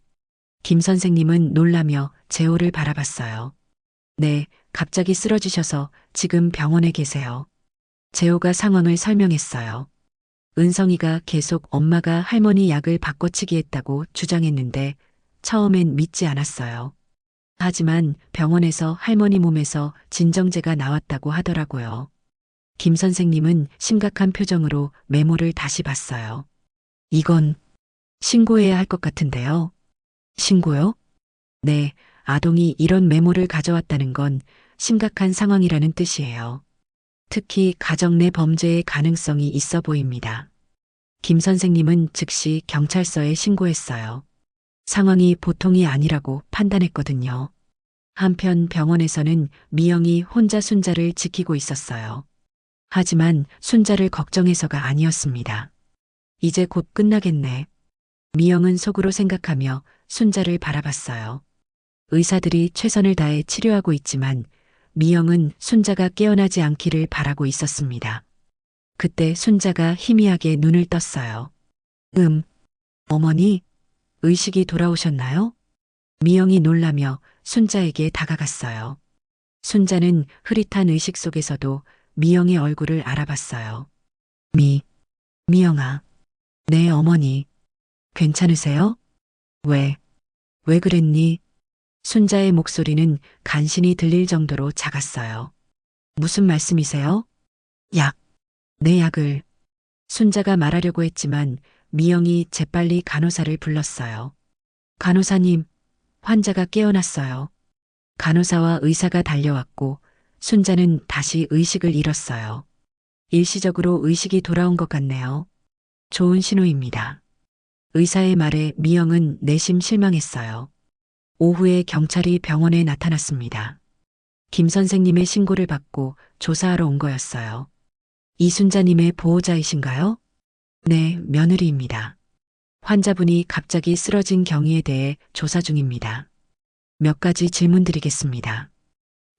김 선생님은 놀라며 재호를 바라봤어요. 네, 갑자기 쓰러지셔서 지금 병원에 계세요. 재호가 상황을 설명했어요. 은성이가 계속 엄마가 할머니 약을 바꿔치기 했다고 주장했는데 처음엔 믿지 않았어요. 하지만 병원에서 할머니 몸에서 진정제가 나왔다고 하더라고요. 김 선생님은 심각한 표정으로 메모를 다시 봤어요. 이건 신고해야 할 것 같은데요. 신고요? 네, 아동이 이런 메모를 가져왔다는 건 심각한 상황이라는 뜻이에요. 특히 가정 내 범죄의 가능성이 있어 보입니다. 김 선생님은 즉시 경찰서에 신고했어요. 상황이 보통이 아니라고 판단했거든요. 한편 병원에서는 미영이 혼자 순자를 지키고 있었어요. 하지만 순자를 걱정해서가 아니었습니다. 이제 곧 끝나겠네. 미영은 속으로 생각하며 순자를 바라봤어요. 의사들이 최선을 다해 치료하고 있지만 미영은 순자가 깨어나지 않기를 바라고 있었습니다. 그때 순자가 희미하게 눈을 떴어요. 어머니, 의식이 돌아오셨나요? 미영이 놀라며 순자에게 다가갔어요. 순자는 흐릿한 의식 속에서도 미영의 얼굴을 알아봤어요. 미영아, 네 어머니, 괜찮으세요? 왜, 왜 그랬니? 순자의 목소리는 간신히 들릴 정도로 작았어요. 무슨 말씀이세요? 약, 내 약을. 순자가 말하려고 했지만 미영이 재빨리 간호사를 불렀어요. 간호사님, 환자가 깨어났어요. 간호사와 의사가 달려왔고 순자는 다시 의식을 잃었어요. 일시적으로 의식이 돌아온 것 같네요. 좋은 신호입니다. 의사의 말에 미영은 내심 실망했어요. 오후에 경찰이 병원에 나타났습니다. 김 선생님의 신고를 받고 조사하러 온 거였어요. 이순자님의 보호자이신가요? 네, 며느리입니다. 환자분이 갑자기 쓰러진 경위에 대해 조사 중입니다. 몇 가지 질문드리겠습니다.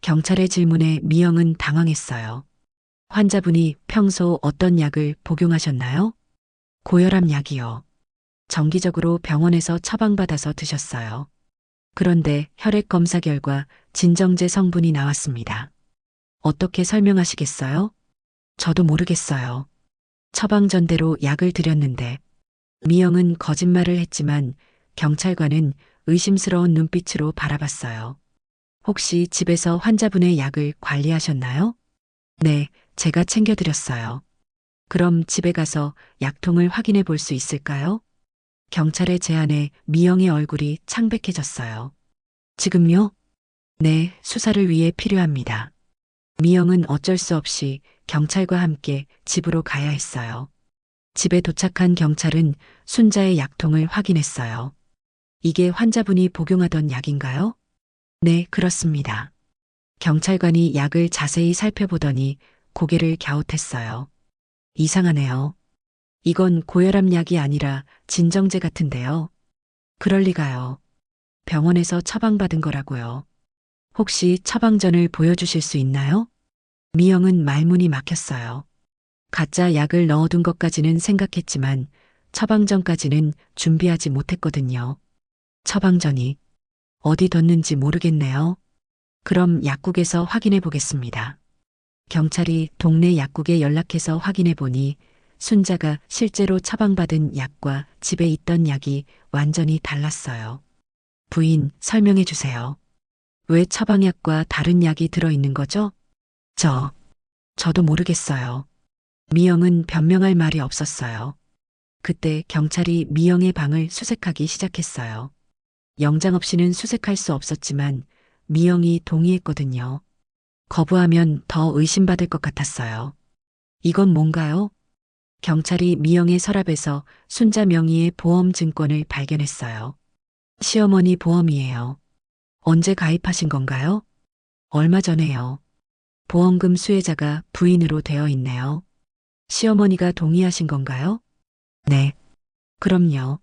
경찰의 질문에 미영은 당황했어요. 환자분이 평소 어떤 약을 복용하셨나요? 고혈압 약이요. 정기적으로 병원에서 처방받아서 드셨어요. 그런데 혈액 검사 결과 진정제 성분이 나왔습니다. 어떻게 설명하시겠어요? 저도 모르겠어요. 처방전대로 약을 드렸는데 미영은 거짓말을 했지만 경찰관은 의심스러운 눈빛으로 바라봤어요. 혹시 집에서 환자분의 약을 관리하셨나요? 네, 제가 챙겨드렸어요. 그럼 집에 가서 약통을 확인해 볼 수 있을까요? 경찰의 제안에 미영의 얼굴이 창백해졌어요. 지금요? 네, 수사를 위해 필요합니다. 미영은 어쩔 수 없이 경찰과 함께 집으로 가야 했어요. 집에 도착한 경찰은 순자의 약통을 확인했어요. 이게 환자분이 복용하던 약인가요? 네, 그렇습니다. 경찰관이 약을 자세히 살펴보더니 고개를 갸웃했어요. 이상하네요. 이건 고혈압 약이 아니라 진정제 같은데요. 그럴 리가요. 병원에서 처방받은 거라고요. 혹시 처방전을 보여주실 수 있나요? 미영은 말문이 막혔어요. 가짜 약을 넣어둔 것까지는 생각했지만 처방전까지는 준비하지 못했거든요. 처방전이 어디 뒀는지 모르겠네요. 그럼 약국에서 확인해 보겠습니다. 경찰이 동네 약국에 연락해서 확인해 보니 순자가 실제로 처방받은 약과 집에 있던 약이 완전히 달랐어요. 부인, 설명해 주세요. 왜 처방약과 다른 약이 들어있는 거죠? 저도 모르겠어요. 미영은 변명할 말이 없었어요. 그때 경찰이 미영의 방을 수색하기 시작했어요. 영장 없이는 수색할 수 없었지만 미영이 동의했거든요. 거부하면 더 의심받을 것 같았어요. 이건 뭔가요? 경찰이 미영의 서랍에서 순자 명의의 보험 증권을 발견했어요. 시어머니 보험이에요. 언제 가입하신 건가요? 얼마 전에요. 보험금 수혜자가 부인으로 되어 있네요. 시어머니가 동의하신 건가요? 네. 그럼요.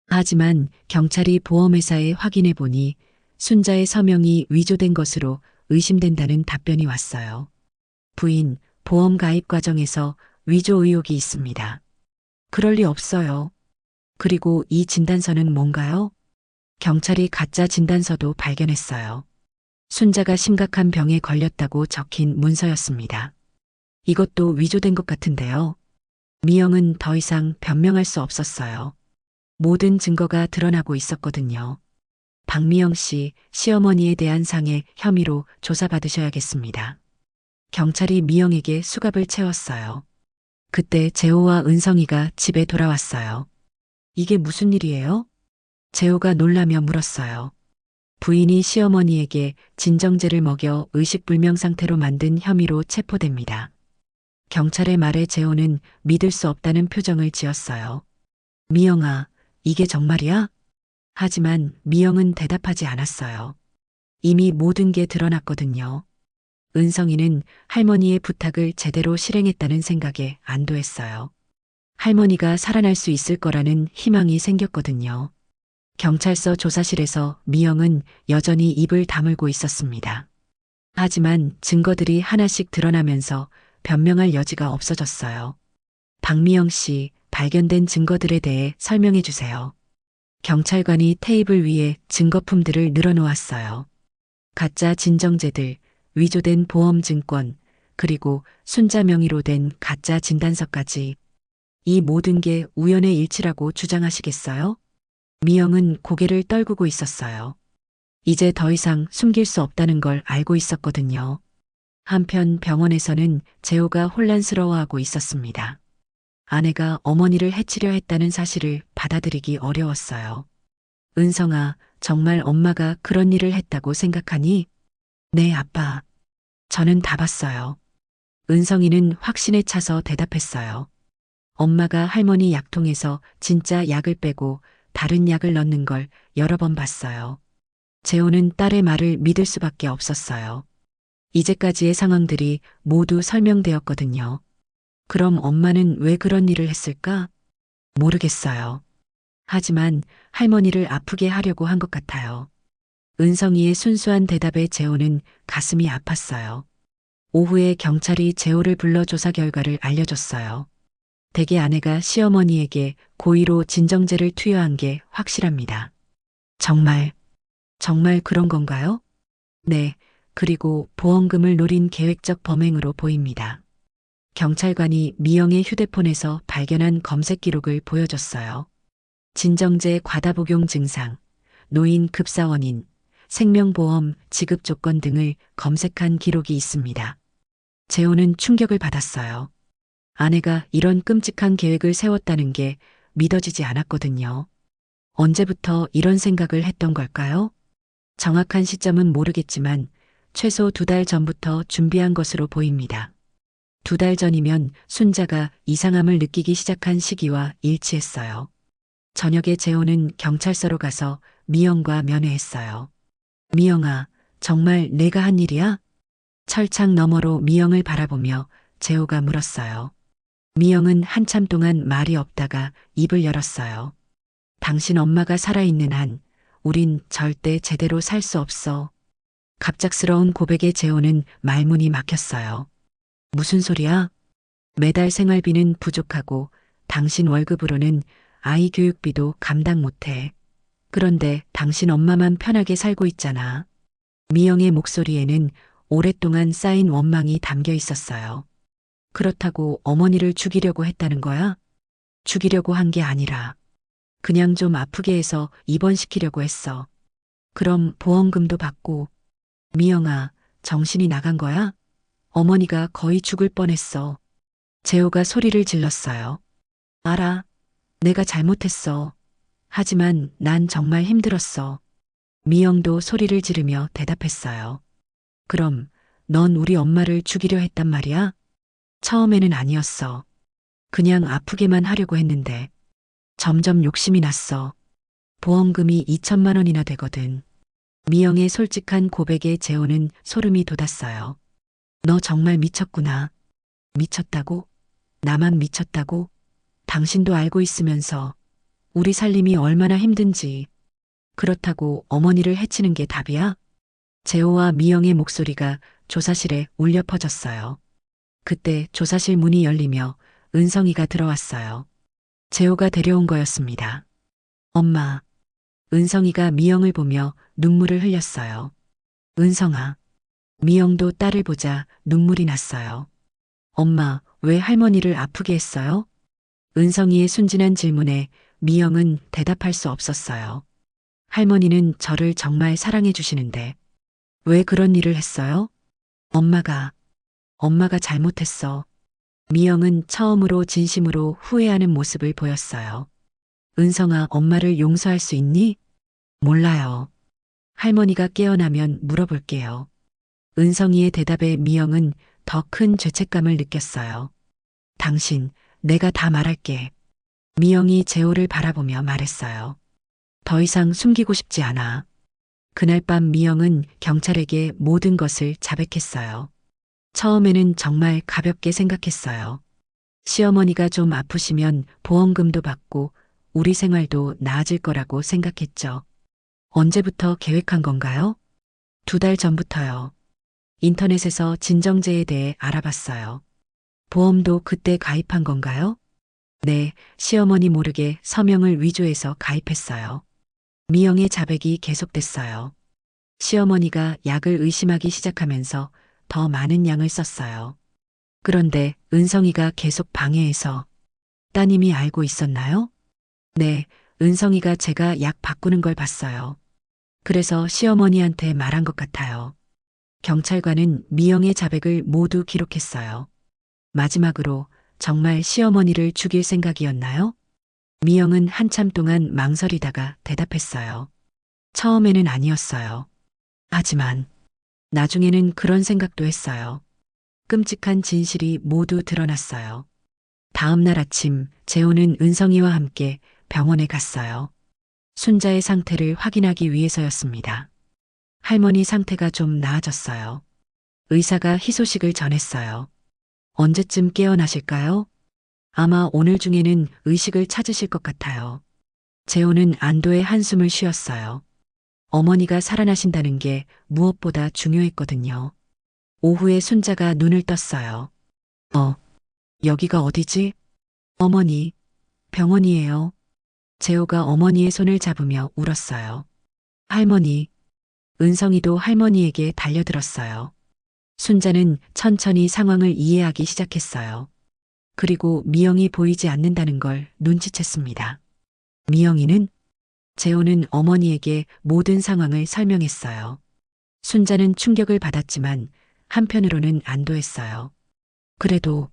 하지만 경찰이 보험회사에 확인해 보니 순자의 서명이 위조된 것으로 의심된다는 답변이 왔어요. 부인, 보험 가입 과정에서 위조 의혹이 있습니다. 그럴 리 없어요. 그리고 이 진단서는 뭔가요? 경찰이 가짜 진단서도 발견했어요. 순자가 심각한 병에 걸렸다고 적힌 문서였습니다. 이것도 위조된 것 같은데요. 미영은 더 이상 변명할 수 없었어요. 모든 증거가 드러나고 있었거든요. 박미영 씨 시어머니에 대한 상해 혐의로 조사받으셔야겠습니다. 경찰이 미영에게 수갑을 채웠어요. 그때 재호와 은성이가 집에 돌아왔어요. 이게 무슨 일이에요? 재호가 놀라며 물었어요. 부인이 시어머니에게 진정제를 먹여 의식불명 상태로 만든 혐의로 체포됩니다. 경찰의 말에 재호는 믿을 수 없다는 표정을 지었어요. 미영아, 이게 정말이야? 하지만 미영은 대답하지 않았어요. 이미 모든 게 드러났거든요. 은성이는 할머니의 부탁을 제대로 실행했다는 생각에 안도했어요. 할머니가 살아날 수 있을 거라는 희망이 생겼거든요. 경찰서 조사실에서 미영은 여전히 입을 다물고 있었습니다. 하지만 증거들이 하나씩 드러나면서 변명할 여지가 없어졌어요. 박미영 씨, 발견된 증거들에 대해 설명해 주세요. 경찰관이 테이블 위에 증거품들을 늘어놓았어요. 가짜 진정제들, 위조된 보험증권, 그리고 순자 명의로 된 가짜 진단서까지. 이 모든 게 우연의 일치라고 주장하시겠어요? 미영은 고개를 떨구고 있었어요. 이제 더 이상 숨길 수 없다는 걸 알고 있었거든요. 한편 병원에서는 재호가 혼란스러워하고 있었습니다. 아내가 어머니를 해치려 했다는 사실을 받아들이기 어려웠어요. 은성아, 정말 엄마가 그런 일을 했다고 생각하니? 네, 아빠. 저는 다 봤어요. 은성이는 확신에 차서 대답했어요. 엄마가 할머니 약통에서 진짜 약을 빼고 다른 약을 넣는 걸 여러 번 봤어요. 재호는 딸의 말을 믿을 수밖에 없었어요. 이제까지의 상황들이 모두 설명되었거든요. 그럼 엄마는 왜 그런 일을 했을까? 모르겠어요. 하지만 할머니를 아프게 하려고 한 것 같아요. 은성이의 순수한 대답에 재호는 가슴이 아팠어요. 오후에 경찰이 재호를 불러 조사 결과를 알려줬어요. 댁의 아내가 시어머니에게 고의로 진정제를 투여한 게 확실합니다. 정말 그런 건가요? 네, 그리고 보험금을 노린 계획적 범행으로 보입니다. 경찰관이 미영의 휴대폰에서 발견한 검색 기록을 보여줬어요. 진정제 과다 복용 증상, 노인 급사 원인, 생명보험 지급 조건 등을 검색한 기록이 있습니다. 재호는 충격을 받았어요. 아내가 이런 끔찍한 계획을 세웠다는 게 믿어지지 않았거든요. 언제부터 이런 생각을 했던 걸까요? 정확한 시점은 모르겠지만 최소 2달 전부터 준비한 것으로 보입니다. 2달 전이면 순자가 이상함을 느끼기 시작한 시기와 일치했어요. 저녁에 재호는 경찰서로 가서 미영과 면회했어요. 미영아, 정말 내가 한 일이야? 철창 너머로 미영을 바라보며 재호가 물었어요. 미영은 한참 동안 말이 없다가 입을 열었어요. 당신 엄마가 살아있는 한 우린 절대 제대로 살 수 없어. 갑작스러운 고백에 재호는 말문이 막혔어요. 무슨 소리야? 매달 생활비는 부족하고 당신 월급으로는 아이 교육비도 감당 못해. 그런데 당신 엄마만 편하게 살고 있잖아. 미영의 목소리에는 오랫동안 쌓인 원망이 담겨 있었어요. 그렇다고 어머니를 죽이려고 했다는 거야? 죽이려고 한 게 아니라 그냥 좀 아프게 해서 입원시키려고 했어. 그럼 보험금도 받고. 미영아, 정신이 나간 거야? 어머니가 거의 죽을 뻔했어. 재호가 소리를 질렀어요. 알아. 내가 잘못했어. 하지만 난 정말 힘들었어. 미영도 소리를 지르며 대답했어요. 그럼 넌 우리 엄마를 죽이려 했단 말이야? 처음에는 아니었어. 그냥 아프게만 하려고 했는데 점점 욕심이 났어. 보험금이 2천만 원이나 되거든. 미영의 솔직한 고백에 재호는 소름이 돋았어요. 너 정말 미쳤구나. 미쳤다고? 나만 미쳤다고? 당신도 알고 있으면서 우리 살림이 얼마나 힘든지. 그렇다고 어머니를 해치는 게 답이야? 재호와 미영의 목소리가 조사실에 울려 퍼졌어요. 그때 조사실 문이 열리며 은성이가 들어왔어요. 재호가 데려온 거였습니다. 엄마. 은성이가 미영을 보며 눈물을 흘렸어요. 은성아. 미영도 딸을 보자 눈물이 났어요. 엄마, 왜 할머니를 아프게 했어요? 은성이의 순진한 질문에 미영은 대답할 수 없었어요. 할머니는 저를 정말 사랑해 주시는데 왜 그런 일을 했어요? 엄마가 잘못했어. 미영은 처음으로 진심으로 후회하는 모습을 보였어요. 은성아, 엄마를 용서할 수 있니? 몰라요. 할머니가 깨어나면 물어볼게요. 은성이의 대답에 미영은 더 큰 죄책감을 느꼈어요. 당신, 내가 다 말할게. 미영이 재호를 바라보며 말했어요. 더 이상 숨기고 싶지 않아. 그날 밤 미영은 경찰에게 모든 것을 자백했어요. 처음에는 정말 가볍게 생각했어요. 시어머니가 좀 아프시면 보험금도 받고 우리 생활도 나아질 거라고 생각했죠. 언제부터 계획한 건가요? 2달 전부터요. 인터넷에서 진정제에 대해 알아봤어요. 보험도 그때 가입한 건가요? 네, 시어머니 모르게 서명을 위조해서 가입했어요. 미영의 자백이 계속됐어요. 시어머니가 약을 의심하기 시작하면서 더 많은 양을 썼어요. 그런데 은성이가 계속 방해해서 따님이 알고 있었나요? 네, 은성이가 제가 약 바꾸는 걸 봤어요. 그래서 시어머니한테 말한 것 같아요. 경찰관은 미영의 자백을 모두 기록했어요. 마지막으로 정말 시어머니를 죽일 생각이었나요? 미영은 한참 동안 망설이다가 대답했어요. 처음에는 아니었어요. 하지만 나중에는 그런 생각도 했어요. 끔찍한 진실이 모두 드러났어요. 다음 날 아침 재호는 은성이와 함께 병원에 갔어요. 순자의 상태를 확인하기 위해서였습니다. 할머니 상태가 좀 나아졌어요. 의사가 희소식을 전했어요. 언제쯤 깨어나실까요? 아마 오늘 중에는 의식을 찾으실 것 같아요. 재호는 안도의 한숨을 쉬었어요. 어머니가 살아나신다는 게 무엇보다 중요했거든요. 오후에 순자가 눈을 떴어요. 여기가 어디지? 어머니, 병원이에요. 재호가 어머니의 손을 잡으며 울었어요. 할머니, 은성이도 할머니에게 달려들었어요. 순자는 천천히 상황을 이해하기 시작했어요. 그리고 미영이 보이지 않는다는 걸 눈치챘습니다. 미영이는? 재호는 어머니에게 모든 상황을 설명했어요. 순자는 충격을 받았지만 한편으로는 안도했어요. 그래도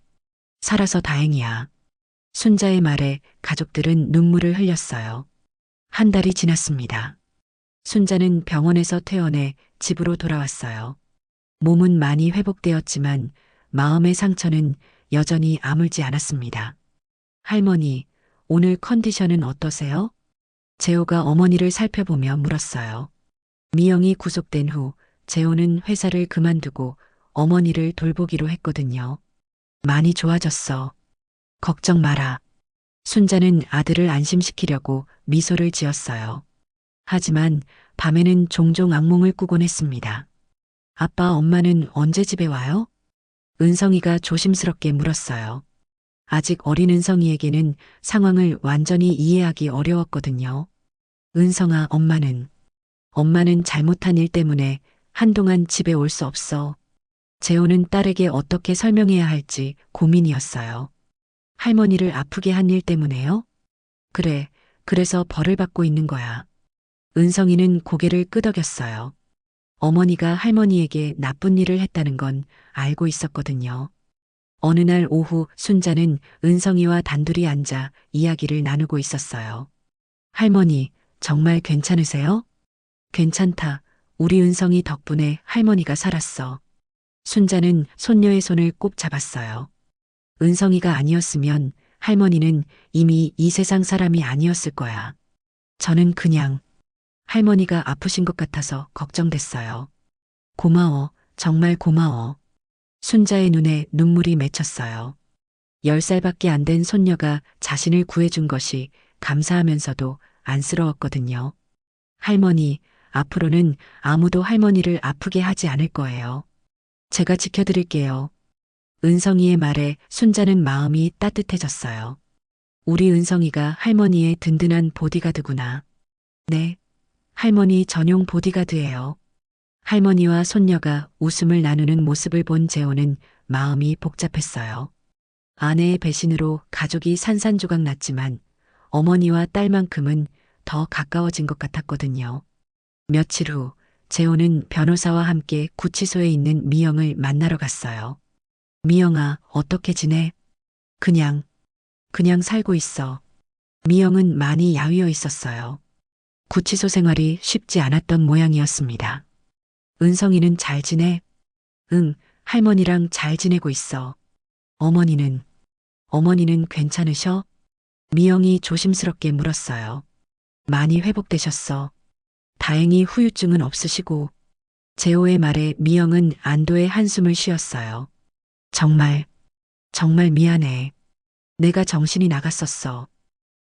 살아서 다행이야. 순자의 말에 가족들은 눈물을 흘렸어요. 한 달이 지났습니다. 순자는 병원에서 퇴원해 집으로 돌아왔어요. 몸은 많이 회복되었지만 마음의 상처는 여전히 아물지 않았습니다. 할머니, 오늘 컨디션은 어떠세요? 재호가 어머니를 살펴보며 물었어요. 미영이 구속된 후 재호는 회사를 그만두고 어머니를 돌보기로 했거든요. 많이 좋아졌어. 걱정 마라. 순자는 아들을 안심시키려고 미소를 지었어요. 하지만 밤에는 종종 악몽을 꾸곤 했습니다. 아빠, 엄마는 언제 집에 와요? 은성이가 조심스럽게 물었어요. 아직 어린 은성이에게는 상황을 완전히 이해하기 어려웠거든요. 은성아, 엄마는 잘못한 일 때문에 한동안 집에 올 수 없어. 재호는 딸에게 어떻게 설명해야 할지 고민이었어요. 할머니를 아프게 한 일 때문에요? 그래, 그래서 벌을 받고 있는 거야. 은성이는 고개를 끄덕였어요. 어머니가 할머니에게 나쁜 일을 했다는 건 알고 있었거든요. 어느 날 오후 순자는 은성이와 단둘이 앉아 이야기를 나누고 있었어요. 할머니, 정말 괜찮으세요? 괜찮다. 우리 은성이 덕분에 할머니가 살았어. 순자는 손녀의 손을 꼭 잡았어요. 은성이가 아니었으면 할머니는 이미 이 세상 사람이 아니었을 거야. 저는 그냥 할머니가 아프신 것 같아서 걱정됐어요. 고마워. 정말 고마워. 순자의 눈에 눈물이 맺혔어요. 10살밖에 안 된 손녀가 자신을 구해준 것이 감사하면서도 안쓰러웠거든요. 할머니, 앞으로는 아무도 할머니를 아프게 하지 않을 거예요. 제가 지켜드릴게요. 은성이의 말에 순자는 마음이 따뜻해졌어요. 우리 은성이가 할머니의 든든한 보디가드구나. 네, 할머니 전용 보디가드예요. 할머니와 손녀가 웃음을 나누는 모습을 본 재호는 마음이 복잡했어요. 아내의 배신으로 가족이 산산조각 났지만 어머니와 딸만큼은 더 가까워진 것 같았거든요. 며칠 후 재호는 변호사와 함께 구치소에 있는 미영을 만나러 갔어요. 미영아, 어떻게 지내? 그냥 살고 있어. 미영은 많이 야위어 있었어요. 구치소 생활이 쉽지 않았던 모양이었습니다. 은성이는 잘 지내? 응, 할머니랑 잘 지내고 있어. 어머니는? 어머니는 괜찮으셔? 미영이 조심스럽게 물었어요. 많이 회복되셨어. 다행히 후유증은 없으시고. 재호의 말에 미영은 안도의 한숨을 쉬었어요. 정말 미안해. 내가 정신이 나갔었어.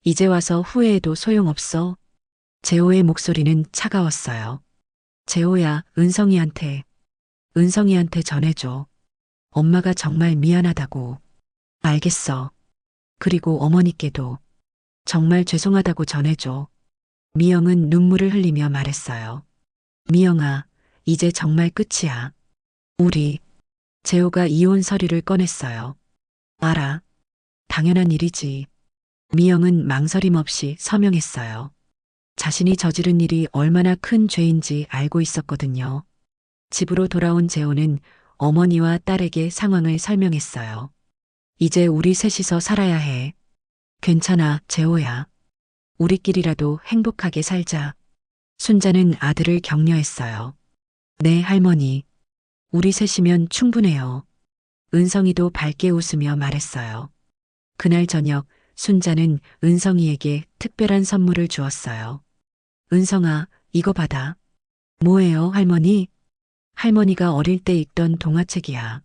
이제 와서 후회해도 소용없어. 재호의 목소리는 차가웠어요. 재호야, 은성이한테 전해줘. 엄마가 정말 미안하다고. 알겠어. 그리고 어머니께도 정말 죄송하다고 전해줘. 미영은 눈물을 흘리며 말했어요. 미영아, 이제 정말 끝이야. 우리, 재호가 이혼 서류를 꺼냈어요. 알아. 당연한 일이지. 미영은 망설임 없이 서명했어요. 자신이 저지른 일이 얼마나 큰 죄인지 알고 있었거든요. 집으로 돌아온 재호는 어머니와 딸에게 상황을 설명했어요. 이제 우리 셋이서 살아야 해. 괜찮아, 재호야. 우리끼리라도 행복하게 살자. 순자는 아들을 격려했어요. 네, 할머니. 우리 셋이면 충분해요. 은성이도 밝게 웃으며 말했어요. 그날 저녁 순자는 은성이에게 특별한 선물을 주었어요. 은성아, 이거 받아. 뭐예요, 할머니? 할머니가 어릴 때 읽던 동화책이야.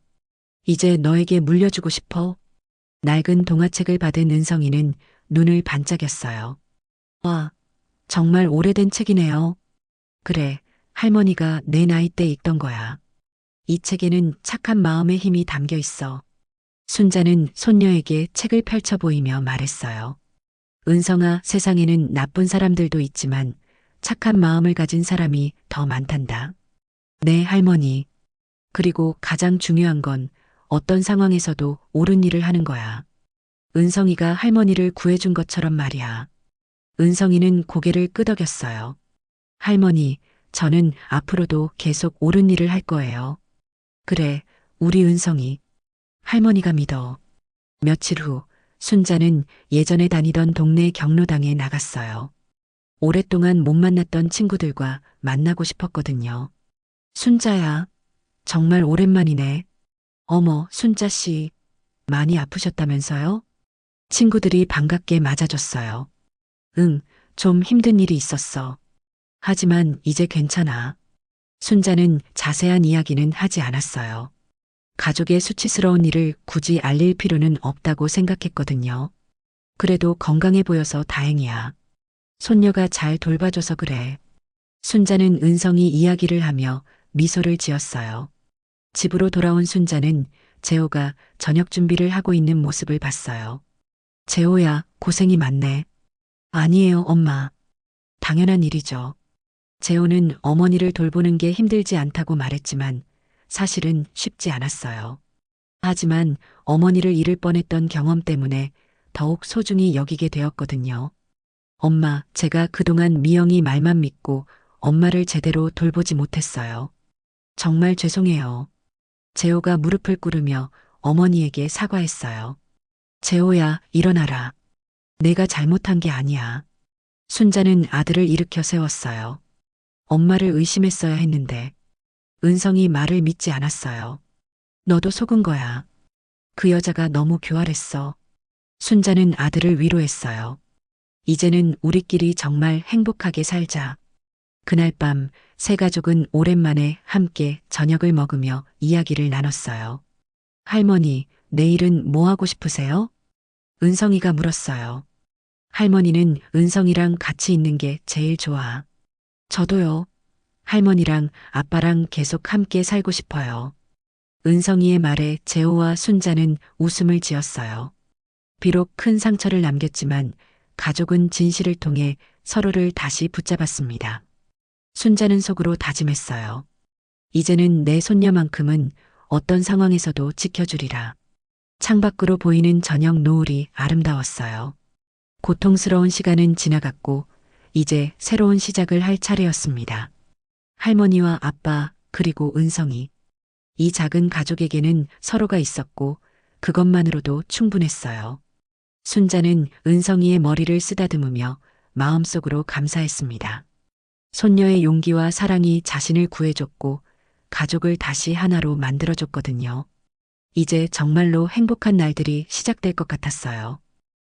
이제 너에게 물려주고 싶어. 낡은 동화책을 받은 은성이는 눈을 반짝였어요. 와, 정말 오래된 책이네요. 그래, 할머니가 내 나이 때 읽던 거야. 이 책에는 착한 마음의 힘이 담겨 있어. 순자는 손녀에게 책을 펼쳐 보이며 말했어요. 은성아, 세상에는 나쁜 사람들도 있지만 착한 마음을 가진 사람이 더 많단다. 네, 할머니. 그리고 가장 중요한 건 어떤 상황에서도 옳은 일을 하는 거야. 은성이가 할머니를 구해준 것처럼 말이야. 은성이는 고개를 끄덕였어요. 할머니, 저는 앞으로도 계속 옳은 일을 할 거예요. 그래, 우리 은성이. 할머니가 믿어. 며칠 후 순자는 예전에 다니던 동네 경로당에 나갔어요. 오랫동안 못 만났던 친구들과 만나고 싶었거든요. 순자야, 정말 오랜만이네. 어머, 순자 씨, 많이 아프셨다면서요? 친구들이 반갑게 맞아줬어요. 응, 좀 힘든 일이 있었어. 하지만 이제 괜찮아. 순자는 자세한 이야기는 하지 않았어요. 가족의 수치스러운 일을 굳이 알릴 필요는 없다고 생각했거든요. 그래도 건강해 보여서 다행이야. 손녀가 잘 돌봐줘서 그래. 순자는 은성이 이야기를 하며 미소를 지었어요. 집으로 돌아온 순자는 재호가 저녁 준비를 하고 있는 모습을 봤어요. 재호야, 고생이 많네. 아니에요, 엄마. 당연한 일이죠. 재호는 어머니를 돌보는 게 힘들지 않다고 말했지만 사실은 쉽지 않았어요. 하지만 어머니를 잃을 뻔했던 경험 때문에 더욱 소중히 여기게 되었거든요. 엄마, 제가 그동안 미영이 말만 믿고 엄마를 제대로 돌보지 못했어요. 정말 죄송해요. 재호가 무릎을 꿇으며 어머니에게 사과했어요. 재호야, 일어나라. 내가 잘못한 게 아니야. 순자는 아들을 일으켜 세웠어요. 엄마를 의심했어야 했는데 은성이 말을 믿지 않았어요. 너도 속은 거야. 그 여자가 너무 교활했어. 순자는 아들을 위로했어요. 이제는 우리끼리 정말 행복하게 살자. 그날 밤 세 가족은 오랜만에 함께 저녁을 먹으며 이야기를 나눴어요. 할머니, 내일은 뭐 하고 싶으세요? 은성이가 물었어요. 할머니는 은성이랑 같이 있는 게 제일 좋아. 저도요. 할머니랑 아빠랑 계속 함께 살고 싶어요. 은성이의 말에 재호와 순자는 웃음을 지었어요. 비록 큰 상처를 남겼지만 가족은 진실을 통해 서로를 다시 붙잡았습니다. 순자는 속으로 다짐했어요. 이제는 내 손녀만큼은 어떤 상황에서도 지켜주리라. 창밖으로 보이는 저녁 노을이 아름다웠어요. 고통스러운 시간은 지나갔고 이제 새로운 시작을 할 차례였습니다. 할머니와 아빠, 그리고 은성이. 이 작은 가족에게는 서로가 있었고 그것만으로도 충분했어요. 순자는 은성이의 머리를 쓰다듬으며 마음속으로 감사했습니다. 손녀의 용기와 사랑이 자신을 구해줬고 가족을 다시 하나로 만들어줬거든요. 이제 정말로 행복한 날들이 시작될 것 같았어요.